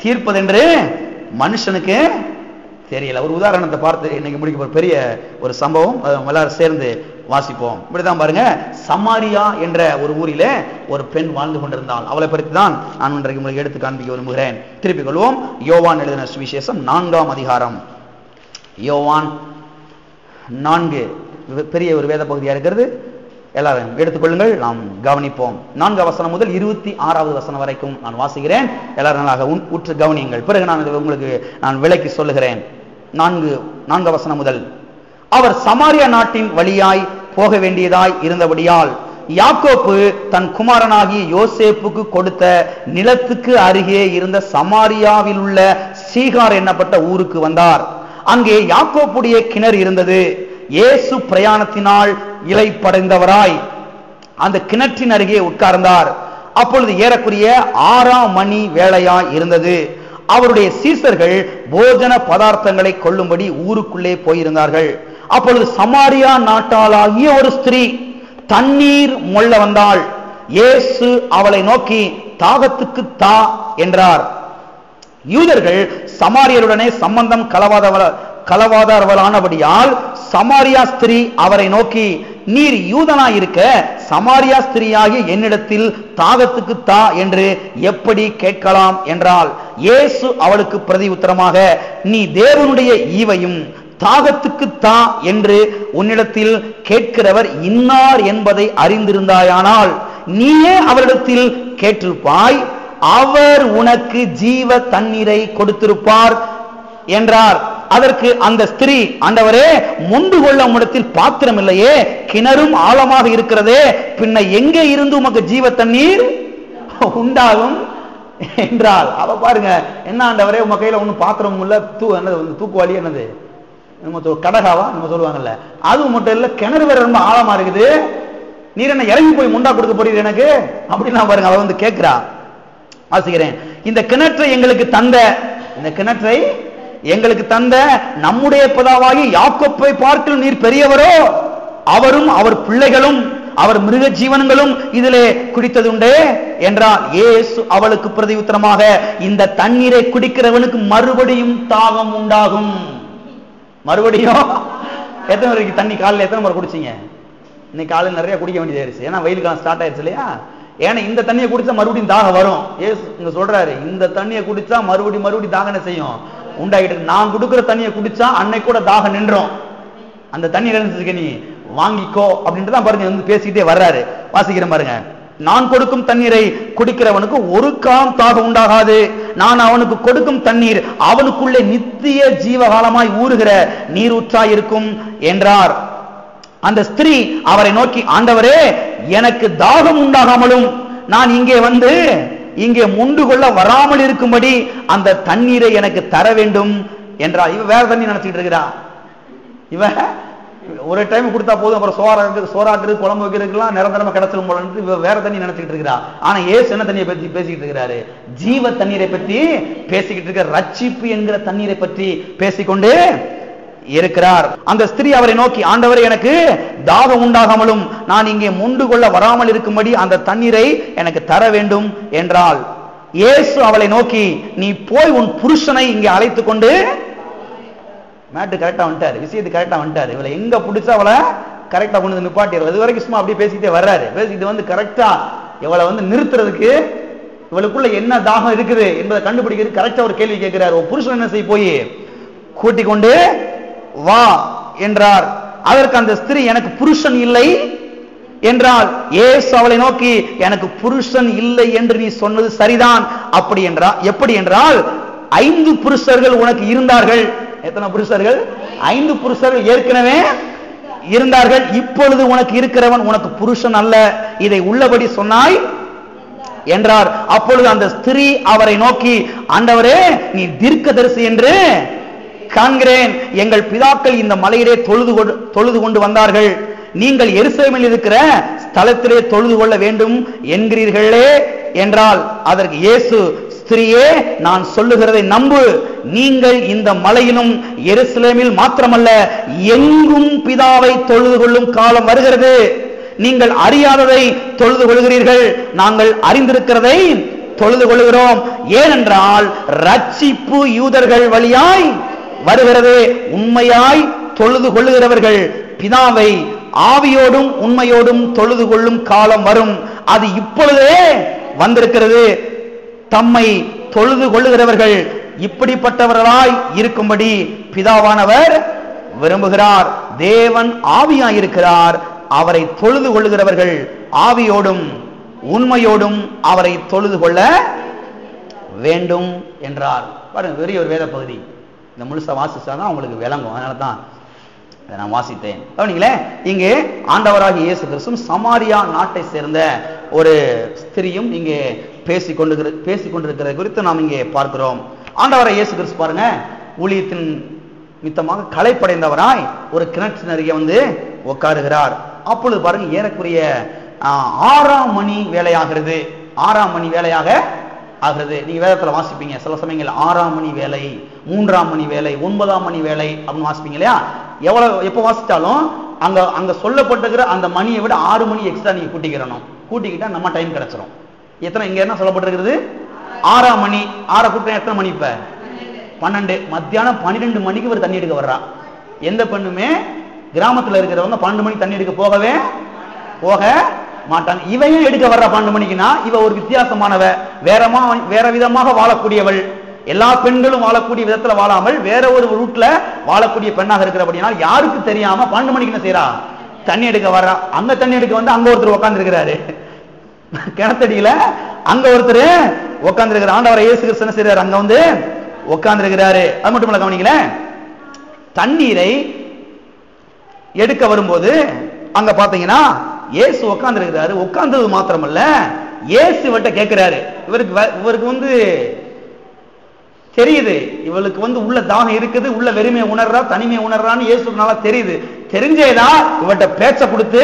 தீர்ப்பது என்று மனுஷனுக்கு தெரியல. ஒரு உதாரணத்தை பார்த்து இன்னைக்கு முடிக்க பெரிய ஒரு சம்பவம் எல்லாரும் சேர்ந்து வாசிப்போம். இப்படிதான் பாருங்க, சமாரியா என்ற ஒரு ஊரிலே ஒரு பெண் வாழ்ந்து கொண்டிருந்தாள். அவளை பற்றி தான் நான் இன்றைக்கு உங்களுக்கு எடுத்து காண்பிக்க விரும்புகிறேன். திருப்பிக் கொள்வோம். யோவான் எழுதின சுவிசேஷம் 4ஆம் அதிகாரம். யோவான் 4 பெரிய ஒரு வேத பகுதியா இருக்கிறது. எல்லாரும் எடுத்துக்கொள்ளுங்கள், நாம் கவனிப்போம். 4ஆம் வசனம் முதல் 26வது வசனம் வரைக்கும் நான் வாசிக்கிறேன். எல்லாரும் நல்லாக உற்று கவனியுங்கள். பிறகு நான் உங்களுக்கு நான் விளக்கி சொல்லுகிறேன். 4ஆம் வசனம் முதல். அவர் சமாரியா நாட்டின் வழியாய் போக வேண்டியதாய் இருந்தபடியால் யாக்கோப்பு தன் குமாரனாகிய யோசேப்புக்கு கொடுத்த நிலத்துக்கு அருகே இருந்த சமாரியாவில் உள்ள சீகார் என்னப்பட்ட ஊருக்கு வந்தார். அங்கே யாக்கோப்புடைய கிணறு இருந்தது. இயேசு பிரயாணத்தினால் இளைப்படைந்தவராய் அந்த கிணற்றின் அருகே உட்கார்ந்தார். அப்பொழுது ஏறக்குறைய 6ஆம் மணி வேளையாய் இருந்தது. அவருடைய சீசர்கள் போஜன பதார்த்தங்களை கொள்ளும்படி ஊருக்குள்ளே போயிருந்தார்கள். அப்பொழுது சமாரியா நாட்டாளாகிய ஒரு ஸ்திரீ தண்ணீர் மொள்ள வந்தாள். இயேசு அவளை நோக்கி தாகத்துக்கு தா என்றார். யூதர்கள் சமாரியருடனே சம்பந்தம் கலவாதவர்களானபடியால் சமாரியா ஸ்திரீ அவரை நோக்கி, நீர் யூதனாயிருக்க சமாரியா ஸ்திரீயாகிய என்னிடத்தில் தாகத்துக்கு தா என்று எப்படி கேட்கலாம் என்றால், இயேசு அவளுக்கு பிரதி உத்தரமாக, நீ தேவனுடைய ஈவையும் தாகத்துக்கு தா என்று உன்னிடத்தில் கேட்கிறவர் இன்னார் என்பதை அறிந்திருந்தாயானால் நீயே அவரிடத்தில் கேட்டிருப்பாய், அவர் உனக்கு ஜீவ தண்ணீரை கொடுத்திருப்பார் என்றார். அதற்கு அந்த ஸ்திரீ, ஆண்டவரே, முண்டு கொள்ள உம்மிடத்தில் பாத்திரம் இல்லையே, கிணறும் ஆழமாக இருக்கிறதே, பின்ன எங்கே இருந்து உமக்கு ஜீவ தண்ணீர் உண்டாகும் என்றால். அவ பாருங்க, என்ன ஆண்டவரே, உங்க கையில ஒன்னும் பாத்திரம் இல்ல, தூக்குவாளி என்னது கடகாவா நம்ம சொல்லுவாங்கல்ல, அதுவும் மட்டும் இல்ல, கிணறு வேற ரொம்ப ஆழமா இருக்குது, நீர் என்ன இறங்கி போய் முண்டா கொடுக்க போறீங்க எனக்கு அப்படின்னா பாருங்க. அவ வந்து கேட்கிறா, வாசிக்கிறேன், இந்த கிணற்றை எங்களுக்கு தந்த நம்முடைய பிதாவாகி யாக்கோப்பை பார்க்க நீர் பெரியவரோ, அவரும் அவர் பிள்ளைகளும் அவர் மிருக ஜீவன்களும் இதிலே குடித்ததுண்டே என்றால். இயேசு அவளுக்கு பிரதி உத்தரமாக, இந்த தண்ணீரை குடிக்கிறவனுக்கு மறுபடியும் தாகம் உண்டாகும். மறுபடியும் எத்தனை வரைக்கும் தண்ணி காலையில் எத்தனை முறை குடிச்சீங்க? இன்னைக்கு காலையில் நிறைய குடிக்க வேண்டியதாயிருச்சு, ஏன்னா வெயில் காலம் ஸ்டார்ட் ஆயிடுச்சு இல்லையா. ஏன்னா இந்த தண்ணியை குடிச்சா மறுபடியும் தாகம் வரும். ஏசு இங்க சொல்றாரு, இந்த தண்ணியை குடிச்சா மறுபடியும் தாகம் என்ன செய்யும், உண்டாகிட்டு. நான் கொடுக்கிற தண்ணியை குடிச்சா அன்னைக்கு கூட தாகம் நின்றோம். அந்த தண்ணீர் இருந்துச்சு, நீ வாங்கிக்கோ அப்படின்ட்டு தான் பாருங்க வந்து பேசிக்கிட்டே வர்றாரு. வாசிக்கிற பாருங்க, நான் கொடுக்கும் தண்ணீரை குடிக்கிறவனுக்கு ஒரு காலம் தாகம் உண்டாகாது, நான் அவனுக்கு கொடுக்கும் தண்ணீர் அவனுக்குள்ளே நித்திய ஜீவகாலமாய் ஊறுகிற நீரூற்றாய் இருக்கும் என்றார். அந்த ஸ்திரீ அவரை நோக்கி, ஆண்டவரே, எனக்கு தாகம் உண்டாகாமலும் நான் இங்கே முண்டு கொள்ள வராமல் இருக்கும்படி அந்த தண்ணீரை எனக்கு தர வேண்டும் என்றார். இவ வேற தண்ணி நினைச்சிட்டு இருக்கிறா. இவ ஒரு டைம் கொடுத்தா போதும், அப்புறம் சோறாக்குறது குழம்பு வைக்கிறதுக்கெல்லாம் நிரந்தரமா கிடைச்சிடும் போல இவ வேற தண்ணி நினைச்சிட்டு இருக்கிறா. ஆனா ஏசு என்ன தண்ணியை பத்தி பேசிக்கிட்டு இருக்கிறாரு? ஜீவ தண்ணீரை பற்றி பேசிக்கிட்டு இருக்கிற, ரட்சிப்பு என்கிற தண்ணீரை பற்றி பேசிக்கொண்டு இருக்கிறார். அந்த ஸ்திரீ அவரை நோக்கி, ஆண்டவரே, எனக்கு தாகம் உண்டாகாமலும் நான் இங்கே முண்டு கொள்ள வராமல் இருக்கும்படி அந்த தண்ணீரை எனக்கு தர வேண்டும் என்றால். இயேசு அவளை நோக்கி, நீ போய் உன் புருஷனை இங்கே அழைத்து கொண்டு, மேட்டு கரெக்டா வந்துட்டாரு, விஷயத்து கரெக்டா வந்துட்டாரு. இவளை எங்க பிடிச்சா அவளை கரெக்டா கொண்டு வந்து நிப்பாட்டிடுறது. இது வரைக்கும் சும்மா அப்படியே பேசிக்கிட்டே வர்றாரு. பேசிட்டு வந்து கரெக்டா இவளை வந்து நிறுத்துறதுக்கு, இவளுக்குள்ள என்ன தாகம் இருக்குது என்பதை கண்டுபிடிக்கிறது கரெக்டா ஒரு கேள்வி கேட்கிறார். ஒரு புருஷன் என்ன செய்ய, போய் கூட்டிக் கொண்டு வா என்றார். அதற்கு அந்த ஸ்திரீ, எனக்கு புருஷன் இல்லை என்றால். இயேசு அவளை நோக்கி, எனக்கு புருஷன் இல்லை என்று நீ சொன்னது சரிதான். அப்படி என்றால் எப்படி என்றால், 5 புருஷர்கள் உனக்கு இருந்தார்கள். எத்தனை புருஷர்கள்? 5 புருஷர்கள் ஏற்கனவே இருந்தார்கள். இப்பொழுது உனக்கு இருக்கிறவன் உனக்கு புருஷன் அல்ல, இதை உள்ளபடி சொன்னாய் என்றார். அப்பொழுது அந்த ஸ்திரீ அவரை நோக்கி, ஆண்டவரே, நீ தீர்க்கதரிசி என்று காண்கிறேன். எங்கள் பிதாக்கள் இந்த மலையிலே தொழுது கொண்டு வந்தார்கள், நீங்கள் எருசலேமில் இருக்கிற ஸ்தலத்திலே தொழுது கொள்ள வேண்டும் என்கிறீர்களே என்றால். அதற்கு இயேசு, ஸ்திரீயே, நான் சொல்லுகிறதை நம்பு, நீங்கள் இந்த மலையிலும் எருசலேமில் மாத்திரமல்ல எங்கும் பிதாவை தொழுது கொள்ளும் காலம் வருகிறது. நீங்கள் அறியாததை தொழுது கொள்கிறீர்கள், நாங்கள் அறிந்திருக்கிறதை தொழுது கொள்கிறோம். ஏனென்றால் ரட்சிப்பு யூதர்கள் வழியாய் வருகிறது. உண்மையாய் தொழுது கொள்ளுகிறவர்கள் பிதாவை ஆவியோடும் உண்மையோடும் தொழுது கொள்ளும் காலம் வரும், அது இப்பொழுதே வந்திருக்கிறது. தம்மை தொழுது கொள்ளுகிறவர்கள் இப்படிப்பட்டவர்களாய் இருக்கும்படி பிதாவானவர் விரும்புகிறார். தேவன் ஆவியாயிருக்கிறார், அவரை தொழுது கொள்ளுகிறவர்கள் ஆவியோடும் உண்மையோடும் அவரை தொழுது கொள்ள வேண்டும் என்றார். பாருங்க, பெரிய ஒரு வேத பகுதி. இந்த முழுசா வாசிச்சாதான் அவங்களுக்கு விளங்கும், அதனால தான் நான் வாசித்தேன். கவனிங்களே, இங்கே ஆண்டவராகிய இயேசு கிறிஸ்து சமாரியா நாட்டை சேர்ந்த ஒரு ஸ்திரியும் இங்கே பேசிக்கொண்டிருக்கிறது குறித்து நாம் இங்கே பார்க்கிறோம். ஆண்டவராகிய இயேசு கிறிஸ்து பாருங்க, ஊழியத்தின் மித்தமாக களைப்படைந்தவராய் ஒரு கிணற்று அருகே வந்து உட்காருகிறார். அப்பொழுது பாருங்க, ஏறக்குறைய 6ஆம் மணி வேலையாகிறது. 6ஆம் மணி வேலையாக ஆகிறது. நீங்க வேதத்துல வாசிப்பீங்க, சில சமயங்கள் 6ஆம் மணி வேலை, 3ஆம் மணி வேலை, 9ஆம் மணி வேலை அப்படின்னு வாசிப்பீங்க இல்லையா? எப்ப வாசித்தாலும் அங்க சொல்லப்பட்டிருக்கிற அந்த மணியை விட 6 மணி எக்ஸ்ட்ரா நீங்க கூட்டிக்கிறணும். கூட்டிக்கிட்டா நம்ம டைம் கிடைச்சிடும். எத்தனை இங்க என்ன சொல்லப்பட்டிருக்கிறது? 6ஆம் மணி, 6 கூட்டம் எத்தனை மணி? இப்ப 12. மத்தியானம் 12 மணிக்கு ஒரு தண்ணி எடுக்க வர்றா. எந்த பெண்ணுமே கிராமத்துல இருக்கிறவங்க 12 மணிக்கு தண்ணி எடுக்க போக மாட்டாங்க. இவையும் எடுக்க வர்றா 12 மணிக்குன்னா இவ ஒரு வித்தியாசமானவ, வேற விதமாக வாழக்கூடியவள். எல்லா பெண்களும் வாழக்கூடிய விதத்துல வாழாமல் வேற ஒரு ரூட்ல வாழக்கூடிய பெண்ணாக இருக்கிறபடியால் யாருக்கு தெரியாம 12 மணிக்கு என்ன செய்யறா? தண்ணி எடுக்க வர்றா. அங்க தண்ணி எடுக்க வந்து அங்க ஒருத்தர் உட்கார்ந்து இருக்கிறாரு, கிணத்தடியில அங்க ஒருத்தர் உட்கார்ந்து இருக்கிற ஆண்டவர் இயேசு கிறிஸ்து என்ன செய்யறாரு? அங்க வந்து உட்கார்ந்து இருக்கிறாரு. அது மட்டும் இல்ல, கவனிக்கல, தண்ணீரை எடுக்க வரும்போது அங்க பாத்தீங்கன்னா இயேசு உட்கார்ந்து இருக்கிறாரு. உட்கார்ந்தது மாத்திரமல்ல, இயேசு இவர்கிட்ட கேட்கிறாரு. இவருக்கு வந்து தெரியுது, இவளுக்கு வந்து உள்ள தாகம் இருக்குது, உள்ள வெறுமையை உணர்றா, தனிமையை உணர்றான்னு இயேசுக்கு நல்லா தெரியுது. தெரிஞ்சேதான் இவர்கிட்ட பேச்ச கொடுத்து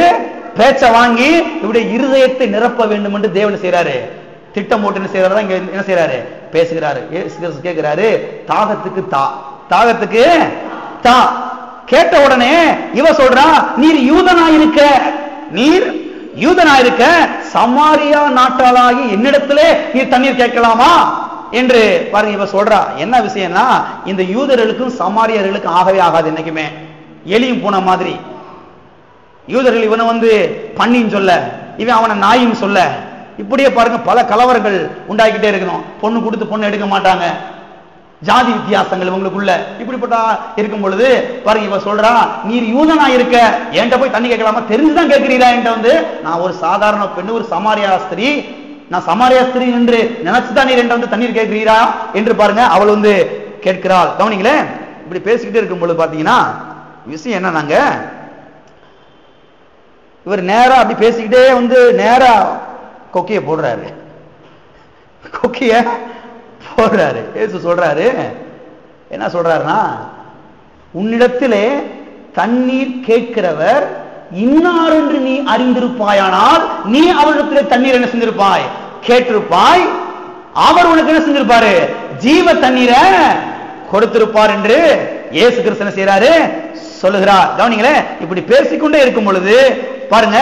பேச்ச வாங்கி இவருடைய இருதயத்தை நிரப்ப வேண்டும் என்று தேவன் செய்யறாரு. திட்டம் போட்டு என்ன செய்யறாரு? இங்க என்ன செய்யறாரு? பேசுகிறாரு. இயேசு கேட்கிறாரு, தாகத்துக்கு தாகத்துக்கு தா. கேட்ட உடனே இவ சொல்றா, நீர் யூதனாயிருக்க சமாரியா நாட்டாளாகி என்னிடத்திலே நீர் தண்ணீர் கேட்கலாமா என்று பாருங்க. இவ சொல்றா. என்ன விஷயம்னா, இந்த யூதர்களுக்கும் சமாரியர்களுக்கும் ஆகவே ஆகாது. என்னைக்குமே எலியும் பூனை மாதிரி. யூதர்கள் இவனை வந்து பண்ணின்னு சொல்ல, இவன் அவனை நாயின்னு சொல்ல, இப்படியே பாருங்க பல கலவரங்கள் உண்டாக்கிட்டே இருக்கணும். பொண்ணு கொடுத்து பொண்ணு எடுக்க மாட்டாங்க, ஜாதி வித்தியாசங்கள் இவங்களுக்குள்ள. இப்படிப்பட்ட இருக்கும் பொழுது பாருங்க இவ சொல்றா, நீர் யூதனா இருக்க என்கிட்ட போய் தண்ணி கேட்கலாமா? தெரிஞ்சுதான் கேட்கிறீரா? என்கிட்ட வந்து நான் ஒரு சாதாரண பெண்ணு, ஒரு சமாரியா ஸ்திரீ, நான் சமாரியா ஸ்திரீ என்று நினைச்சுதான் நீர் என்கிட்ட வந்து தண்ணீர் கேட்கிறீரா என்று பாருங்க அவள் வந்து கேட்கிறாள். கவனிங்களே, இப்படி பேசிக்கிட்டே இருக்கும் பொழுது பாத்தீங்கன்னா விஷயம் என்னன்னாங்க, இவர் நேரா அப்படி பேசிக்கிட்டே வந்து நேரா கொக்கிய போடுறாரு. இயேசு சொல்றாரு, என்ன சொல்றாருன்னா, உன்னிடத்திலே தண்ணீர் கேட்கிறவர் இன்னார் என்று நீ அறிந்திருப்பாயானால் நீ அவரிடத்திலே தண்ணீர் என்ன செஞ்சிருப்பாய்? கேட்டிருப்பாய். அவர் உனக்கு என்ன செஞ்சிருப்பாரு? ஜீவ தண்ணீரை கொடுத்திருப்பார் என்று இயேசு கிறிஸ்து என்ன செய்யறாரு? சொல்லுகிறார். கவனிங்களே, இப்படி பேசிக்கொண்டே இருக்கும் பொழுது பாருங்க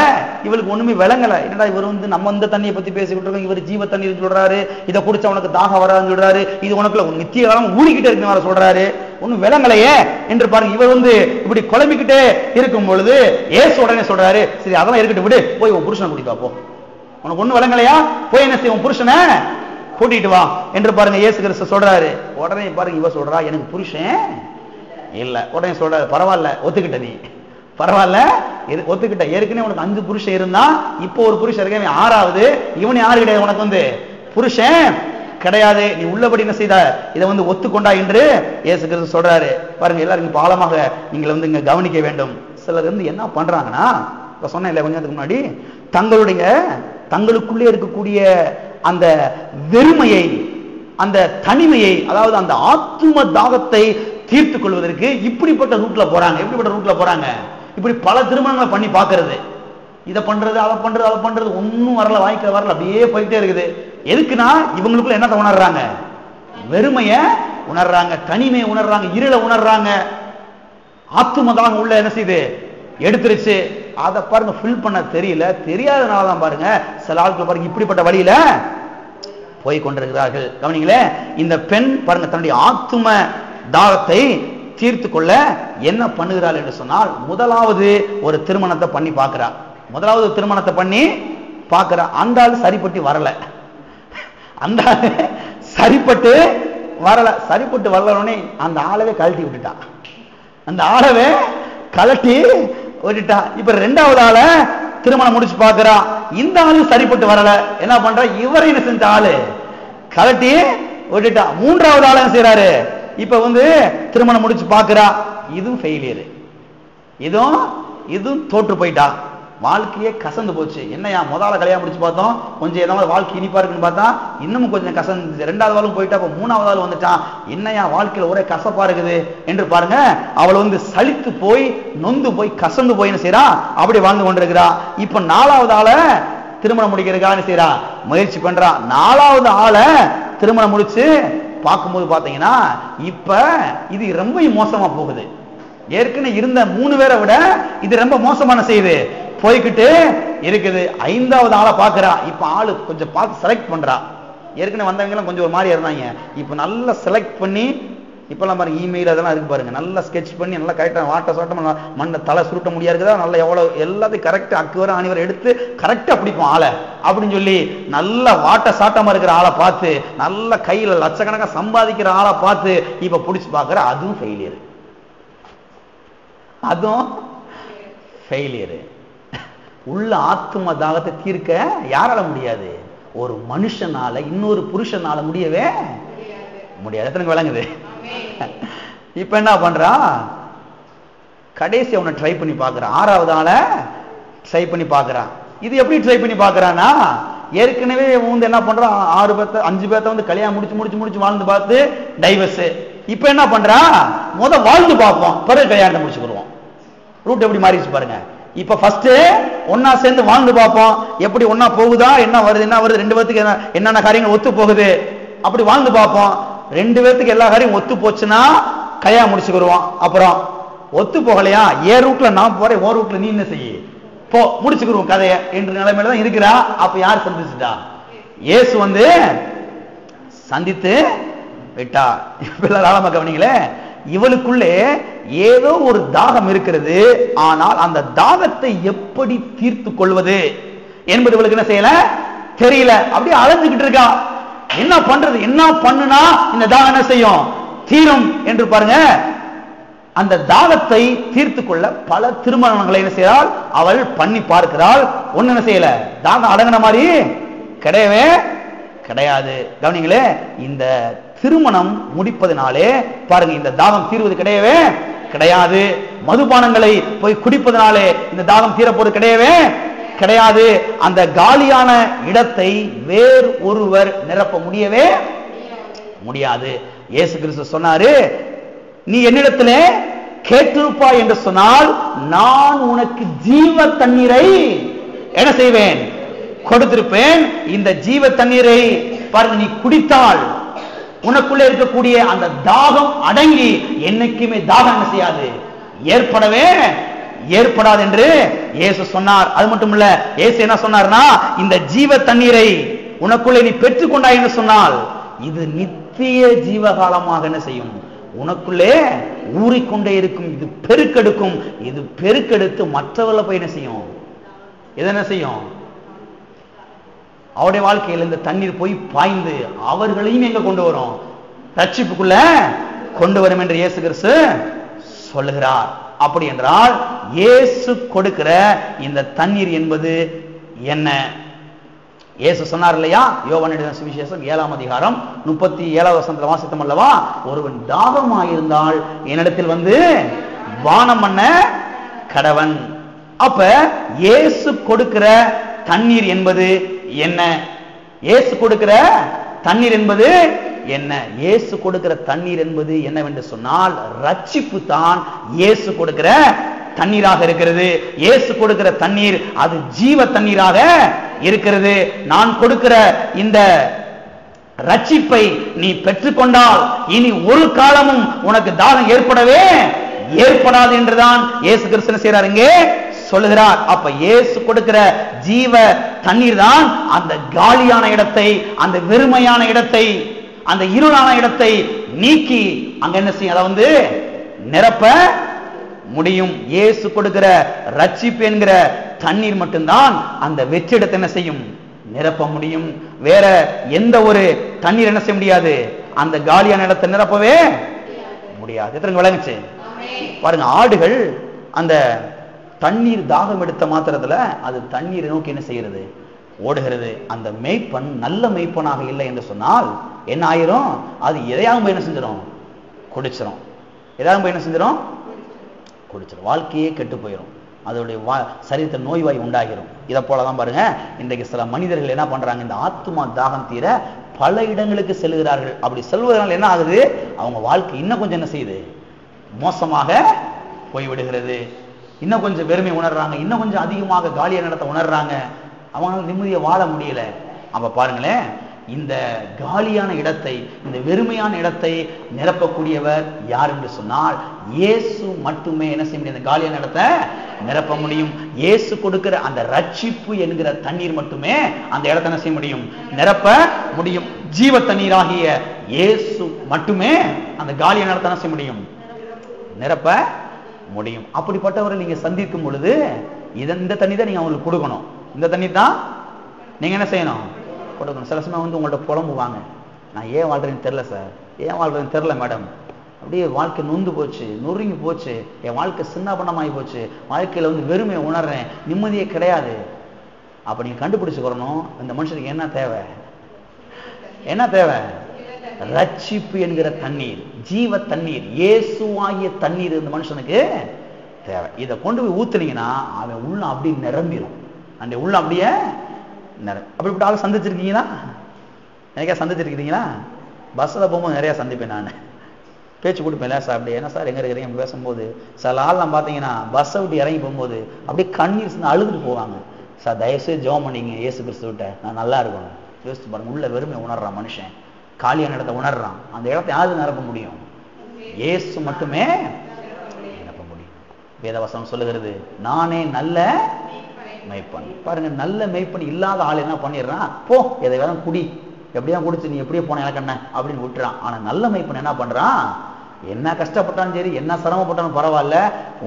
இவளுக்கு ஒண்ணுமே விளங்கல. என்னடா இவர் வந்து நம்ம இந்த தண்ணியை பத்தி பேசிக்கிட்டு இருக்கோம், இவர் ஜீவ தண்ணீர் சொல்றாரு, இதை குடிச்சா உனக்கு தாகம் வராதுன்னு சொல்றாரு, இது உனக்குள்ள நித்திய காலம் ஊறிக்கிட்டே இருக்கு வர சொல்றாரு, ஒன்னும் விளங்கலையே என்று பாருங்க. இவர் வந்து இப்படி குழம்பிக்கிட்டே இருக்கும் பொழுது இயேசு உடனே சொல்றாரு, சரி அதெல்லாம் இருக்கட்டும், விடு, போய் உன் புருஷனை கூட்டிட்டு வா. போ, உனக்கு ஒண்ணும் விளங்கலையா? போய் என்ன செய்ய, உன் புருஷனை கூட்டிட்டு வா என்று பாருங்க இயேசு கிறிஸ்து சொல்றாரு. உடனே பாருங்க இவ சொல்றா, எனக்கு புருஷன் இல்ல. உடனே சொல்றாரு, பரவாயில்ல ஒத்துக்கிட்ட, நீ பரவாயில்ல ஒத்துக்கிட்ட, ஏற்கனவே உனக்கு 5 புருஷன் இருந்தா இப்போ ஒரு புருஷன் இருக்க, 6வது இவன் யாரு கிடையாது, உனக்கு வந்து புருஷன் கிடையாது, நீ உள்ளபடி என்ன செய்த இதை வந்து ஒத்துக்கொண்டா என்று இயேசு கிறிஸ்து சொல்றாரு. பாருங்க எல்லாரும் இப்ப ஆழமாக நீங்கள் வந்து இங்க கவனிக்க வேண்டும். சிலர் வந்து என்ன பண்றாங்கன்னா, இப்ப சொன்னேன் இல்ல கொஞ்ச நேரத்துக்கு முன்னாடி, தங்களுக்குள்ளே இருக்கக்கூடிய அந்த வெறுமையை, அந்த தனிமையை, அதாவது அந்த ஆத்தும தாகத்தை தீர்த்துக் கொள்வதற்கு இப்படிப்பட்ட ரூட்ல போறாங்க. எப்படிப்பட்ட ரூட்ல போறாங்க? இப்படி பல திருமணங்களை பண்ணி பாக்குறது, இதை பண்றது அதை பண்றது ஒன்னும் வரல, வாய்க்க வரல, அப்படியே போயிட்டே இருக்குது. எதுக்குன்னா இவங்களுக்குள்ள என்னத்தை உணர்றாங்க? வெறுமைய உணர்றாங்க, தனிமையை உணர்றாங்க, இருளை உணர்றாங்க. ஆத்துமதாக உள்ள என்ன செய்யுது? எடுத்துருச்சு. அதை பாருங்க ஃபில் பண்ண தெரியல, தெரியாதனாலதான் பாருங்க சில ஆட்கள் பாருங்க இப்படிப்பட்ட வழியில போய் கொண்டிருக்கிறார்கள். கவனிங்களே, இந்த பெண் பாருங்க தன்னுடைய ஆத்தும தாகத்தை தீர்த்து கொள்ள என்ன பண்ணுகிறாள் என்று சொன்னால், முதலாவது ஒரு திருமணத்தை பண்ணி பார்க்கிறார். அந்த ஆள் சரிப்பட்டு வரல, சரிப்பட்டு வரலனே அந்த ஆளவே கழட்டி விட்டுட்டான். இப்ப 2வது ஆளை திருமணம் முடிச்சு பார்க்கிறா. இந்த ஆளு சரிப்பட்டு வரல, என்ன பண்ற, இவரை என்ன செஞ்ச ஆளு கழட்டி விட்டுட்டா. 3வது ஆளு என்ன செய்யறாரு, இப்ப வந்து திருமணம் முடிச்சு பார்க்கிறா. இதுவும் ஃபெயிலியர், இதுவும் தோற்று போயிட்டா. வாழ்க்கையே கசந்து போச்சு. என்னையா முதல்ல கல்யாணம் முடிச்சு பார்த்தோம், கொஞ்சம் ஏதாவது வாழ்க்கை இனிப்பா இருக்குன்னு பார்த்தா இன்னமும் கொஞ்சம் கசந்து, 2வது ஆளும் போயிட்டா, இப்ப 3வது ஆள் வந்துட்டான். என்னையா வாழ்க்கையில ஒரே கசப்பா இருக்குது என்று பாருங்க. அவள் வந்து சலித்து போய், நொந்து போய், கசந்து போய் என்ன செய்யறா, அப்படி வாழ்ந்து கொண்டிருக்கிறா. இப்ப 4வது ஆளை திருமணம் முடிக்கிறதுக்காக என்ன செய்யறா, முயற்சி பண்றா. 4வது ஆளை திருமணம் முடிச்சு பார்க்கும்போது பாத்தீங்கன்னா இப்ப இது ரொம்ப மோசமா போகுது. ஏற்கனவே இருந்த 3 பேரை விட இது ரொம்ப மோசமான செய்து போய்கிட்டு இருக்குது. 5வது ஆளை பாக்குறா. இப்ப ஆளு கொஞ்சம் பார்த்து செலக்ட் பண்றா. ஏற்கனவே வந்தவங்க எல்லாம் கொஞ்சம் ஒரு மாதிரி இருந்தாங்க. இப்ப நல்லா செலக்ட் பண்ணி, இப்பெல்லாம் பாருங்க இமெயில் அதெல்லாம் இருக்கு பாருங்க, நல்லா ஸ்கெட்ச் பண்ணி நல்லா கரெக்டா வாட்ட சாட்டம் மண்ணை தலை சுருட்ட முடியா இருக்குதா, நல்லா எவ்வளவு எல்லாத்தையும் கரெக்டா அக்குவர அணிவரை எடுத்து கரெக்டா பிடிப்போம் ஆளை அப்படின்னு சொல்லி நல்லா வாட்ட சாட்டமா இருக்கிற ஆளை பார்த்து, நல்ல கையில லட்சக்கணக்கா சம்பாதிக்கிற ஆளை பார்த்து இப்ப பிடிச்சு பாக்குற, அதுவும் ஃபெயிலியர். அதுவும் ஃபெயிலியர். உள்ள ஆத்ம தாகத்தை தீர்க்க யாரால முடியாது? ஒரு மனுஷனால, இன்னொரு புருஷனால முடியவே முடியாது. எத்தனை விளங்குது? இப்ப என்ன பண்றா? கடைசி அவனை ட்ரை பண்ணி பார்க்கறான். 6வது ஆள ட்ரை பண்ணி பார்க்கறான். இது எப்படி ட்ரை பண்ணி பார்க்கறானா, ஏற்கனவே வந்து என்ன பண்றான், 5 பேர்த்த வந்து கல்யாணம் முடிச்சு வாழ்ந்து பார்த்து டைவர்ஸ். இப்ப என்ன பண்றா, வாழ்ந்து பார்ப்போம், பிறகு கல்யாணத்தை முடிச்சுக்கிடுவோம். ரூட் எப்படி மாறிச்சு பாருங்க. இப்ப ஃபர்ஸ்ட் ஒன்னா சேர்ந்து வாழ்ந்து பார்ப்போம், எப்படி ஒன்னா போகுதா, என்ன வருது 2 பேத்துக்கு என்னென்ன காரியங்கள் ஒத்து போகுது, அப்படி வாழ்ந்து பார்ப்போம். 2 பேத்துக்கு எல்லா காரியம் ஒத்து போச்சுன்னா கல்யாணம் முடிச்சுக்கிடுவோம். அப்புறம் ஒத்து போகலையா, ஏ ரூட்ல நான் போறேன், ஓ ரூட்ல நீ என்ன செய்ய போ, முடிச்சுக்கிடுவோம் கதைய என்ற நிலைமையில தான் இருக்கிறா. அப்ப யார் சந்திச்சுட்டா? இயேசு வந்து சந்தித்து விட்டார். ஆழமா கவனிங்களே, இவளுக்குள்ளே ஏதோ ஒரு தாகம் இருக்கிறது. ஆனால் அந்த தாகத்தை எப்படி தீர்த்து கொள்வது என்பது இவளுக்கு என்ன செய்யல தெரியல. அப்படியே அலைஞ்சுக்கிட்டு இருக்கா. என்ன பண்றது, என்ன பண்ணுனா இந்த தாகம் என்ன செய்யும், தீரும் என்று பாருங்க. அந்த தாகத்தை தீர்த்து கொள்ள பல திருமணங்களை என்ன செய்யறாள், அவள் பண்ணி பார்க்கிறாள். ஒண்ணு என்ன செய்யல, தாகம் அடங்கின மாதிரி கிடையவே கிடையாது. கவனிங்களே, இந்த திருமணம் முடிப்பதனாலே பாருங்க இந்த தாகம் தீர்வது கிடையவே கிடையாது. மதுபானங்களை போய் குடிப்பதனாலே இந்த தாகம் தீரப்போது கிடையவே கிடையாது. அந்த காலியான இடத்தை வேறு ஒருவர் நிரப்ப முடியவே முடியாது. இயேசு கிறிஸ்து சொன்னாரு, நீ என்னிடத்திலே கேட்டிருப்பாய் என்று சொன்னால் நான் உனக்கு ஜீவ தண்ணீரை என்ன செய்வேன், கொடுத்திருப்பேன். இந்த ஜீவ தண்ணீரை பாருங்க, நீ குடித்தால் உனக்குள்ளே இருக்கக்கூடிய அந்த தாகம் அடங்கி என்னைக்குமே தாகம் என்ன செய்யாது, ஏற்படவே ஏற்படாது என்று இயேசு சொன்னார். அது மட்டும் இல்ல, இயேசு என்ன சொன்னார்னா, இந்த ஜீவ தண்ணீரை உனக்குள்ளே நீ பெற்றுக்கொண்டாய் என்று சொன்னால் இது நித்திய ஜீவகாலமாக என்ன செய்யும், உனக்குள்ளே ஊறிக்கொண்டே இருக்கும். இது பெருக்கெடுக்கும். இது பெருக்கெடுத்து மற்றவர்களை போய் என்ன செய்யும், இது என்ன செய்யும், அவருடைய வாழ்க்கையில் இந்த தண்ணீர் போய் பாய்ந்து அவர்களையும் எங்க கொண்டு வரும், ரட்சிப்புக்குள்ள கொண்டு வரும் என்று இயேசு கிறிஸ்து சொல்லுகிறார். அப்படி என்றால் இயேசு கொடுக்கிற இந்த தண்ணீர் என்பது என்ன? இயேசு சொன்னார் இல்லையா, யோவான் எழுதின சுவிசேஷம் 7ஆம் அதிகாரம் 37வது வசனத்துல வாசித்தோம் அல்லவா, ஒருவன் தாகமாயிருந்தால் என்னிடத்தில் வந்து பானம் பண்ண கடவன். அப்ப இயேசு கொடுக்கிற தண்ணீர் என்பது என்ன? இயேசு கொடுக்கிற தண்ணீர் என்பது என்ன? இயேசு கொடுக்கிற தண்ணீர் என்பது என்னவென்று சொன்னால் ரட்சிப்பு தான் இயேசு கொடுக்கிற தண்ணீராக இருக்கிறது. இயேசு கொடுக்கிற தண்ணீர் அது ஜீவ தண்ணீராக இருக்கிறது. நான் கொடுக்கிற இந்த ரட்சிப்பை நீ பெற்றுக்கொண்டால் இனி ஒரு காலமும் உனக்கு தாகம் ஏற்படவே ஏற்படாது என்றுதான் இயேசு கிறிஸ்து செய்றார், இங்கே சொல்லுகிறார். அப்ப இயேசு கொடுக்கிற ஜீவ தண்ணீர் தான் அந்த காலியான இடத்தை, அந்த வெறுமையான இடத்தை, அந்த இருளான இடத்தை நீக்கி அங்க என்ன செய்யும், அதை வந்து நிரப்ப முடியும். இயேசு கொடுக்கிற ரட்சிப்பு என்கிற தண்ணீர் மட்டும்தான் அந்த வெற்றிடத்தை என்ன செய்யும், நிரப்ப முடியும். வேற எந்த ஒரு தண்ணீர் என்ன செய்ய முடியாது, அந்த காலியான இடத்தை நிரப்பவே முடியாது. எத்தனை விளங்குச்சு பாருங்க. ஆடுகள் அந்த தண்ணீர் தாகம் எடுத்த மாத்திரத்துல அது தண்ணீரை நோக்கி என்ன செய்கிறது, ஓடுகிறது. அந்த மேய்ப்பன் நல்ல மேய்ப்பனாக இல்லை என்று சொன்னால் என்ன ஆயிரும், அது எதையாவது என்ன செஞ்சிடும், குடிச்சிடும். எதாவது என்ன செஞ்சிடும், குடிச்சிடும். வாழ்க்கையே கெட்டு போயிடும். அதோடைய சரீரத்தில் நோய்வாய் உண்டாகிரும். இதை போலதான் பாருங்க, இன்றைக்கு சில மனிதர்கள் என்ன பண்றாங்க, இந்த ஆத்துமா தாகம் தீர பல இடங்களுக்கு செல்கிறார்கள். அப்படி செல்வதனால என்ன ஆகுது, அவங்க வாழ்க்கை இன்னும் கொஞ்சம் என்ன செய்யுது, மோசமாக போய்விடுகிறது. இன்னும் கொஞ்சம் வெறுமை உணர்றாங்க, இன்னும் கொஞ்சம் அதிகமாக காலியான இடத்தை உணர்றாங்க. அவங்களால நிம்மதியை வாழ முடியல. அப்ப பாருங்களேன், இந்த காலியான இடத்தை, இந்த வெறுமையான இடத்தை நிரப்பக்கூடியவர் யார் என்று சொன்னால் இயேசு மட்டுமே என்ன செய்ய முடியும்? இந்த காலியான இடத்தை நிரப்ப முடியும். இயேசு கொடுக்கிற அந்த ரட்சிப்பு என்கிற தண்ணீர் மட்டுமே அந்த இடத்தை என்ன செய்ய முடியும்? நிரப்ப முடியும். ஜீவ தண்ணீராகிய இயேசு மட்டுமே அந்த காலியான இடத்தை என்ன செய்ய முடியும்? நிரப்ப முடியும். அப்படிப்பட்டவரை நீங்க சந்திக்கும் பொழுது இந்த தண்ணி தான் நீங்க அவங்களுக்கு கொடுக்கணும். இந்த தண்ணி தான் நீங்க என்ன செய்யணும்? கொடுக்கணும். சில சமயம் வந்து உங்கள்ட்ட புலம்புவாங்க, நான் ஏன் வாழ்றேன்னு தெரியல சார், ஏன் வாழ்றேன்னு தெரியல மேடம், அப்படியே வாழ்க்கை நொந்து போச்சு, நொறுங்கி போச்சு, என் வாழ்க்கை சின்ன பண்ணமாகி போச்சு, வாழ்க்கையில வந்து வெறுமையை உணர்றேன், நிம்மதியே கிடையாது. அப்ப நீங்க கண்டுபிடிச்சுக்கிறணும், இந்த மனுஷனுக்கு என்ன தேவை? என்ன தேவை? ரட்சிப்பு என்கிற தண்ணீர், ஜீவ தண்ணீர், இயேசுவாகிய தண்ணீர் இந்த மனுஷனுக்கு தேவை. இதை கொண்டு போய் ஊத்துனீங்கன்னா அவன் உள்ள அப்படியே நிரம்பிடும். அந்த உள்ள அப்படியே அப்படிப்பட்ட ஆள் சந்திச்சிருக்கீங்களா? எனக்கே சந்திச்சிருக்கீங்களா? பஸ்ஸில் போகும்போது நிறையா சந்திப்பேன். நான் பேச்சு கொடுப்பேன் சார், அப்படி என்ன சார் எங்கே இருக்கிறீங்க பேசும்போது சில ஆள்லாம் பார்த்தீங்கன்னா பஸ்ஸை விட்டு இறங்கி போகும்போது அப்படியே கண்ணீர் சேர்ந்து அழுதுட்டு போவாங்க. சார் தயவுசெய்து ஜெபம் பண்ணிங்க, இயேசு கிறிஸ்து விட்ட நான் நல்லா இருக்கணும். யோசிச்சு பாருங்க, உள்ள வெறுமை உணர்றான் மனுஷன், காலியான இடத்தை உணர்றான். அந்த இடத்தை யாரு நிரப்ப முடியும்? இயேசு மட்டுமே நிரப்ப முடியும். வேதவசனம் சொல்லுகிறது, நானே நல்ல மெய்ப்பன். பாருங்க, நல்ல மெய்ப்பன் இல்லாத ஆள் என்ன பண்ணிடுறான்? போ எதை வேற குடி, எப்படியா குடிச்சு நீ எப்படியே போன எனக்கு என்ன அப்படின்னு விட்டுறான். ஆனா நல்ல மெய்ப்பன் என்ன பண்றான்? என்ன கஷ்டப்பட்டாலும் சரி, என்ன சிரமப்பட்டாலும் பரவாயில்ல,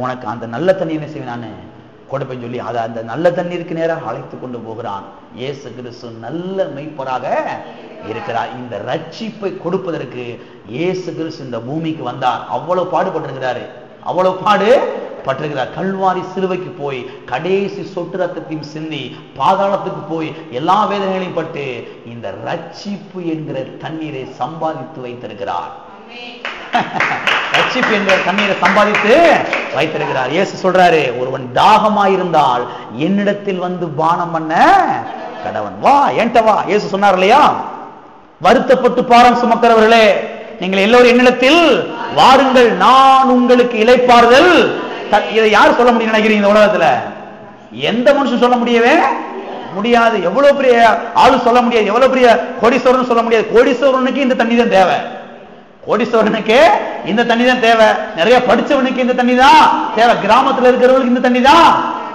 உனக்கு அந்த நல்ல தண்ணி என்ன செய்வேன் நான் கொடுப்பேன்னு சொல்லி அதை அந்த நல்ல தண்ணீருக்கு நேராக அழைத்து கொண்டு போகிறான். இயேசு கிறிஸ்து நல்ல மெய்ப்பராக இருக்கிறார். இந்த ரட்சிப்பை கொடுப்பதற்கு இயேசு கிறிஸ்து இந்த பூமிக்கு வந்தார். அவ்வளவு பாடுபட்டிருக்கிறாரு, அவ்வளவு பாடுபட்டிருக்கிறார். கல்வாரி சிலுவைக்கு போய் கடைசி சொட்டு ரத்தத்தையும் சிந்தி பாதாளத்துக்கு போய் எல்லா வேதனைகளையும் பட்டு இந்த ரட்சிப்பு என்கிற தண்ணீரை சம்பாதித்து வைத்திருக்கிறார். ரட்சிப்பு என்கிற தண்ணீரை சம்பாதித்து வைத்திருக்கிறார். இயேசு சொல்றாரு, ஒருவன் தாகமாயிருந்தால் என்னிடத்தில் வந்து பானம் பண்ண கடவன், வா என்கிட்ட வா. இயேசு சொன்னார் இல்லையா, வருத்தப்பட்டு பாரம் சுமக்கிறவர்களே நீங்கள் எல்லோரும் என்னிடத்தில் வாருங்கள், நான் உங்களுக்கு இளைப்பாறுதல். இதை யார் சொல்ல முடியும் நினைக்கிறீங்க? இந்த உலகத்துல எந்த மனுஷன் சொல்ல முடியவே முடியாது. எவ்வளவு பெரிய ஆளு சொல்ல முடியாது, எவ்வளவு பெரிய கோடீஸ்வரன் சொல்ல முடியாது. கோடீஸ்வரனுக்கு இந்த தண்ணி தான் தேவை, கோடீஸ்வரனுக்கு இந்த தண்ணி தான் தேவை, நிறைய படிச்சவனுக்கு இந்த தண்ணி தான் தேவை, கிராமத்துல இருக்கிறவங்களுக்கு இந்த தண்ணி தான்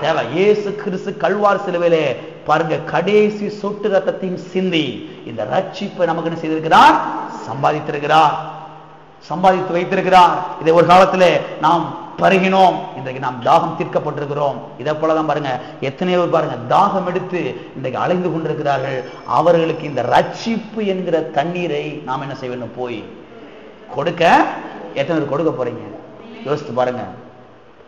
தேவை. இயேசு கிறிஸ்து கல்வாரி சிலுவையிலே பாருங்க கடைசி சொட்டு ரத்தத்தையும் சிந்தி இந்த ரட்சிப்பை நமக்கு என்ன செய்திருக்கிறார்? சம்பாதித்திருக்கிறார், சம்பாதித்து வைத்திருக்கிறார். இதை ஒரு காலத்திலே நாம் பருகினோம், இன்றைக்கு நாம் தாகம் தீர்க்கப்பட்டிருக்கிறோம். இதை போலதான் பாருங்க எத்தனையோ பாருங்க தாகம் எடுத்து இன்றைக்கு அலைந்து கொண்டிருக்கிறார்கள். அவர்களுக்கு இந்த ரட்சிப்பு என்கிற தண்ணீரை நாம் என்ன செய்ய வேண்டும்? போய் கொடுக்க. எத்தனை பேர் கொடுக்க போறீங்க? யோசித்து பாருங்க.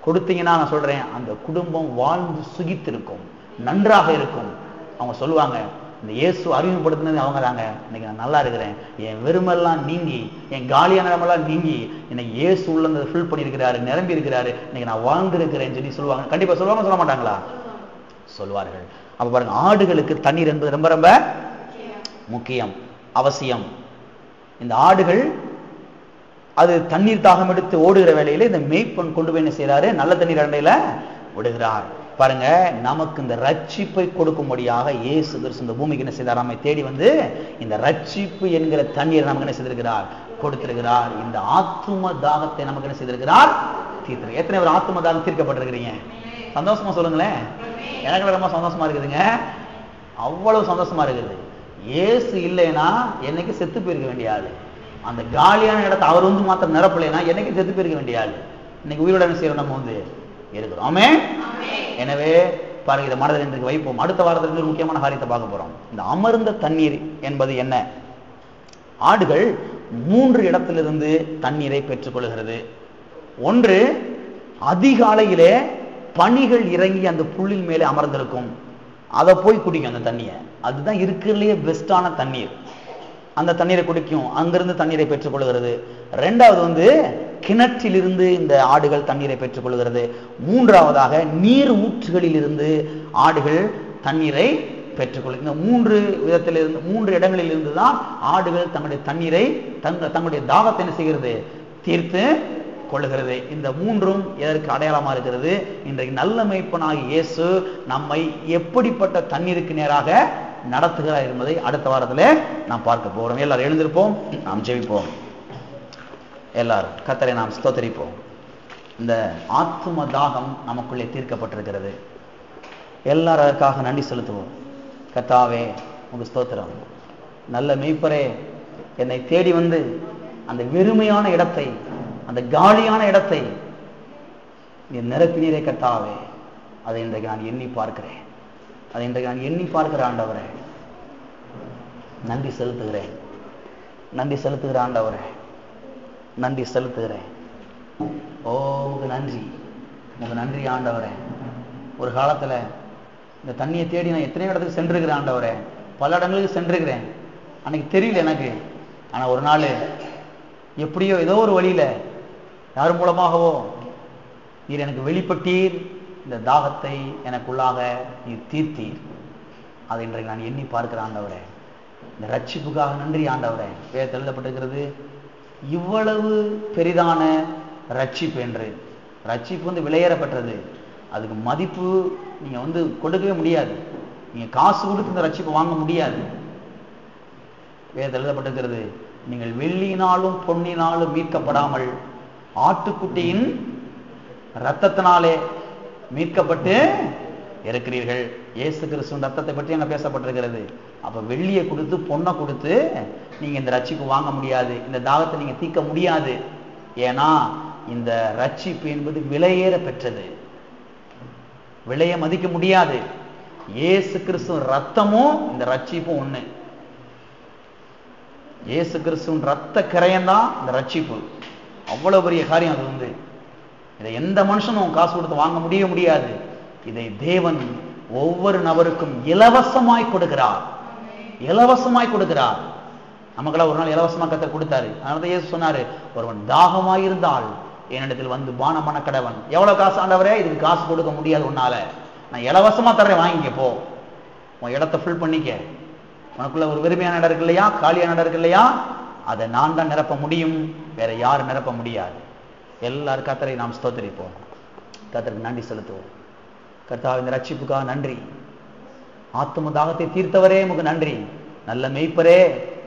கொடுத்தீங்கன்னா நான் சொல்றேன், அந்த குடும்பம் வாழ்ந்து சுகித்திருக்கும், நன்றாக இருக்கும். அவங்க சொல்லுவாங்க, இந்த இயேசு அறிமுகப்படுத்தினது அவங்க தாங்க, இன்னைக்கு நான் நல்லா இருக்கிறேன், என் வெறுமெல்லாம் நீங்கி, என் காலியான இடமெல்லாம் நீங்கி, இன்னைக்கு இயேசு உள்ள ஃபில் பண்ணியிருக்கிறாரு, நிரம்பி இருக்கிறாரு, இன்னைக்கு நான் வாழ்ந்திருக்கிறேன்னு சொல்லி சொல்லுவாங்க. கண்டிப்பா சொல்லுவாங்க, சொல்ல மாட்டாங்களா? சொல்வார்கள். அப்ப பாருங்க, ஆடுகளுக்கு தண்ணீர் என்பது ரொம்ப ரொம்ப முக்கியம், அவசியம். இந்த ஆடுகள் அது தண்ணீர் தாகம் எடுத்து ஓடுகிற வேளையில இந்த மேய்ப்பன் கொண்டு போய் என்ன செய்யறாரு? நல்ல தண்ணீர் அண்டையில விடுகிறார். பாருங்க, நமக்கு இந்த ரட்சிப்பை கொடுக்கும்படியாக இயேசு கிறிஸ்து இந்த பூமிக்கு என்ன செய்தார்? நம்மை தேடி வந்து இந்த ரட்சிப்பு என்கிற தண்ணீரை நமக்கு என்ன செய்திருக்கிறார்? கொடுத்திருக்கிறார். இந்த ஆத்தும தாகத்தை நமக்கு என்ன செய்திருக்கிறார்? தீர்த்திருக்கிறார். எத்தனை பேர் ஆத்தும தாகம் தீர்க்கப்பட்டிருக்கிறீங்க? சந்தோஷமா சொல்லுங்களேன். எனக்கு ரொம்ப சந்தோஷமா இருக்குதுங்க, அவ்வளவு சந்தோஷமா இருக்குது. இயேசு இல்லைன்னா என்னைக்கு செத்து போயிருக்க வேண்டிய ஆளு. அந்த காலியான இடத்தை அவர் வந்து மாத்திரம் நிரப்பலைன்னா என்னைக்கு செத்து போயிருக்க வேண்டிய ஆளு. இன்னைக்கு உயிரோட என்ன செய்யறோம்? நம்ம வந்து இருக்கிறோம். ஆமென். எனவே பாருங்க, இதை மனதில் இன்றைக்கு வைப்போம். அடுத்த வாரத்திற்கு ஒரு முக்கியமான காரியத்தை பார்க்க போறோம். இந்த அமர்ந்த தண்ணீர் என்பது என்ன? ஆடுகள் 3 இடத்திலிருந்து தண்ணீரை பெற்றுக் கொள்கிறது. ஒன்று, அதிகாலையிலே பனிகள் இறங்கி அந்த புல்லின் மேலே அமர்ந்திருக்கும், அதை போய் குடிக்கும் அந்த தண்ணியை. அதுதான் இருக்கிறதுலேயே பெஸ்டான தண்ணீர். அந்த தண்ணீரை குடிக்கும், அங்கிருந்து தண்ணீரை பெற்றுக் கொள்கிறது. 2வது வந்து கிணற்றிலிருந்து இந்த ஆடுகள் தண்ணீரை பெற்றுக் கொள்கிறது. 3வதாக நீர் ஊற்றுகளில் இருந்து ஆடுகள் தண்ணீரை பெற்றுக்கொள்ளும். இந்த 3 விதத்திலிருந்து 3 இடங்களில் இருந்து தான் ஆடுகள் தங்களுடைய தண்ணீரை தங்களுடைய தாகத்தை என்ன செய்கிறது? தீர்த்து கொள்ளுகிறது. இந்த 3ம் எதற்கு அடையாளமா இருக்கிறது? இன்றைக்கு நல்ல மேய்ப்பனாகிய இயேசு நம்மை எப்படிப்பட்ட தண்ணீருக்கு நேராக நடத்துகிறார் என்பதை அடுத்த வாரத்தில் நாம் பார்க்க போகிறோம். எல்லாரும் எழுந்திருப்போம், நாம் ஜெபிப்போம். எல்லாரும் கர்த்தரை நாம் ஸ்தோத்திரிப்போம். இந்த ஆத்தும தாகம் நமக்குள்ளே தீர்க்கப்பட்டிருக்கிறது. எல்லாரும் அதற்காக நன்றி செலுத்துவோம். கர்த்தாவே உங்க ஸ்தோத்திரம். நல்ல மெய்ப்பரே, என்னை தேடி வந்து அந்த வெறுமையான இடத்தை, அந்த காலியான இடத்தை நீ நிரப்பினீரே கர்த்தாவே. அதை இன்றைக்கு நான் எண்ணி பார்க்கிறேன். அதை இன்றைக்கு நான் எண்ணி பார்க்கிற ஆண்டவரே, நன்றி செலுத்துகிறேன். நன்றி செலுத்துகிற ஆண்டவரே, நன்றி செலுத்துகிறேன். ஓ உங்க நன்றி, உங்க நன்றி ஆண்டவரே. ஒரு காலத்துல இந்த தண்ணியை தேடி நான் எத்தனையோ இடத்துக்கு சென்றிருக்கிறேன் ஆண்டவரே. பல இடங்களுக்கு சென்றிருக்கிறேன். அன்னைக்கு தெரியல எனக்கு. ஆனா ஒரு நாள் எப்படியோ ஏதோ ஒரு வழியில யார் மூலமாகவோ நீர் எனக்கு வெளிப்பட்டீர். இந்த தாகத்தை எனக்குள்ளாக நீர் தீர்த்தீர். அதை இன்றைக்கு நான் எண்ணி பார்க்கிற ஆண்டவரே. இந்த ரட்சிப்புக்காக நன்றி ஆண்டவரே. வேதத்தில் எழுதப்பட்டிருக்கிறது, இவ்வளவு பெரிதான ரட்சிப்பு என்று. ரட்சிப்பு வந்து விலையேறப்பட்டது. அதுக்கு மதிப்பு நீங்க கொடுக்கவே முடியாது. நீங்க காசு கொடுத்து இந்த ரட்சிப்பை வாங்க முடியாது. வேதத்தில் எழுதப்பட்டிருக்கிறது, நீங்கள் வெள்ளியினாலும் பொன்னினாலும் மீட்கப்படாமல் ஆட்டுக்குட்டியின் இரத்தத்தினாலே மீட்கப்பட்டு இருக்கிறீர்கள். இயேசு கிறிஸ்துவின் ரத்தத்தை பற்றி அங்க பேசப்பட்டிருக்கிறது. அப்ப வெள்ளியை கொடுத்து பொண்ணை கொடுத்து நீங்க இந்த ரட்சிப்பு வாங்க முடியாது. இந்த தாகத்தை நீங்க தீர்க்க முடியாது. ஏன்னா இந்த ரட்சிப்பு என்பது விலையேற பெற்றது. விலையை மதிக்க முடியாது. இயேசு கிறிஸ்துவின் ரத்தமும் இந்த ரட்சிப்பும் ஒண்ணு. இயேசு கிறிஸ்துவின் ரத்த கிரயம்தான் இந்த ரட்சிப்பு. அவ்வளவு பெரிய காரியம் அது. இதை எந்த மனுஷனும் காசு கொடுத்து வாங்க முடியாது. இதை தேவன் ஒவ்வொரு நபருக்கும் இலவசமாய் கொடுக்கிறார். இலவசமாய் கொடுக்கிறார். நமக்கெல்லாம் ஒரு நாள் இலவசமா கர்த்தர் கொடுத்தாரு. அதனால இயேசு சொன்னாரு, ஒருவன் தாகமாயிருந்தால் என்னிடத்தில் வந்து பானம் பண்ண கடவன். எவ்வளவு காசு ஆண்டவரே? இதுக்கு காசு கொடுக்க முடியாது உன்னால. நான் இலவசமா தர்றேன், வாங்கிக்க போ. உன் இடத்தை ஃபில் பண்ணிக்க. உனக்குள்ள ஒரு வெறுமையான இடம் இருக்கு இல்லையா, காலியான இடம் இருக்கு இல்லையா, அதை நான் தான் நிரப்ப முடியும். வேற யாரும் நிரப்ப முடியாது. எல்லாரும் கர்த்தரை நாம் ஸ்தோத்திரிப்போம். கர்த்தருக்கு நன்றி செலுத்துவோம். கர்த்தாவின் இந்த ரட்சிப்புக்காக நன்றி. ஆத்தும தாகத்தை தீர்த்தவரே உமக்கு நன்றி. நல்ல மெய்ப்பரே,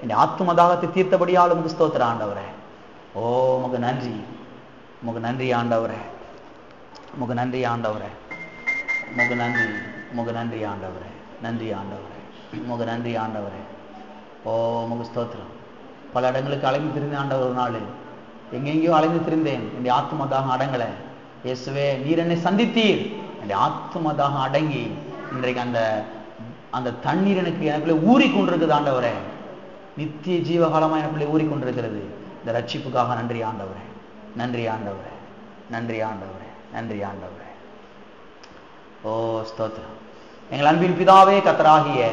இந்த ஆத்தும தாகத்தை தீர்த்தபடியால் உமக்கு ஸ்தோத்திர ஆண்டவரே. ஓ உமக்கு நன்றி, உமக்கு நன்றி ஆண்டவரே. உமக்கு நன்றி ஆண்டவரே. உமக்கு நன்றி, உமக்கு நன்றி ஆண்டவரே. நன்றி ஆண்டவரே, உமக்கு நன்றி ஆண்டவரே. ஓ உமக்கு ஸ்தோத்திரம். பல இடங்களுக்கு அலைந்து திரிந்த ஆண்டவர். ஒரு நாள் எங்கெங்கேயோ அலைந்து திரிந்தேன். என்னுடைய ஆத்துமதாகம் அடங்கலை. இயேசுவே நீர் என்னை சந்தித்தீர். என்னுடைய ஆத்துமதாகம் அடங்கி இன்றைக்கு அந்த தண்ணீர் எனக்குள்ளே ஊறிக்கொண்டிருக்குது ஆண்டவரே. நித்திய ஜீவகாலமா எனக்குள்ளே ஊறிக்கொண்டிருக்கிறது. இந்த ரட்சிப்புக்காக நன்றி ஆண்டவரே. நன்றி ஆண்டவரே. நன்றி ஆண்டவரே. நன்றி ஆண்டவரே. ஓ ஸ்தோத்திரம். எங்கள் அன்பின் பிதாவே, கர்த்தராகிய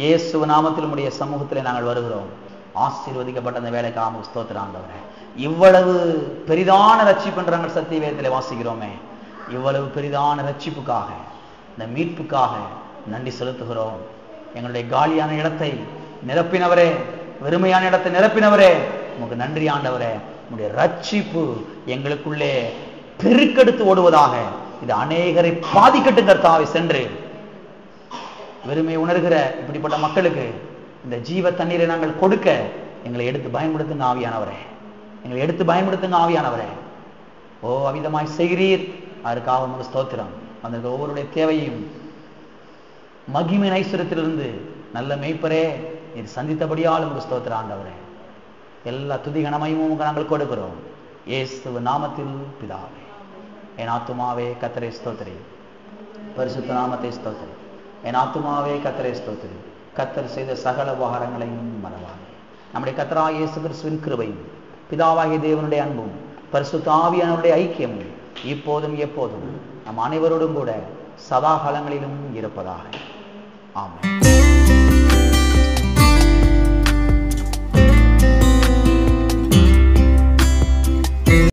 இயேசு நாமத்தில் உம்முடைய சமூகத்தில் நாங்கள் வருகிறோம். ஆசீர்வதிக்கப்பட்ட அந்த வேலைக்காக ஸ்தோத்திரம் ஆண்டவரே. இவ்வளவு பெரிதான ரட்சிப்பு என்று நாங்கள் சத்திய வேதத்தில் வாசிக்கிறோமே, இவ்வளவு பெரிதான ரட்சிப்புக்காக, இந்த மீட்புக்காக நன்றி செலுத்துகிறோம். எங்களுடைய காலியான இடத்தை நிரப்பினவரே, வெறுமையான இடத்தை நிரப்பினவரே, உமக்கு நன்றி ஆண்டவரே. உங்களுடைய ரட்சிப்பு எங்களுக்குள்ளே பெருக்கெடுத்து ஓடுவதாக. இது அநேகரை பாதிக்கட்டும் கர்த்தாவை. சென்று வெறுமை உணர்கிற இப்படிப்பட்ட மக்களுக்கு இந்த ஜீவ தண்ணீரை நாங்கள் கொடுக்க எங்களை எடுத்து பயன்படுத்துங்க ஆவியானவரே. எங்களை எடுத்து பயன்படுத்துங்க ஆவியானவரே. ஓ அவிதமாய் செய்கிறீர். அதற்காக உமக்கு ஸ்தோத்திரம். அந்த ஒவ்வொருடைய தேவையும் மகிமை ஐஸ்வரியத்திலிருந்து நல்ல மெய்ப்பரே நீர் சந்தித்தபடியால் உமக்கு ஸ்தோத்திரம் ஆண்டவரே. எல்லா துதி கனமையும் உமக்கு நாங்கள் கொடுக்கிறோம். இயேசு நாமத்தில் பிதாவே. என் ஆத்துமாவே கர்த்தரை ஸ்தோத்திரி. பரிசுத்த நாமத்தை ஸ்தோத்திரி. என் ஆத்துமாவே கர்த்தரை ஸ்தோத்திரி. கர்த்தர் செய்த சகல உபகாரங்களையும் மறவாதே. நம்முடைய கர்த்தராகிய இயேசு கிறிஸ்துவின் கிருபையும் பிதாவாகிய தேவனுடைய அன்பும் பரிசுத்த ஆவியானவருடைய ஐக்கியமும் இப்போதும் எப்போதும் நம் அனைவரோடும் கூட சதா காலங்களிலும் இருப்பதாக. ஆமென்.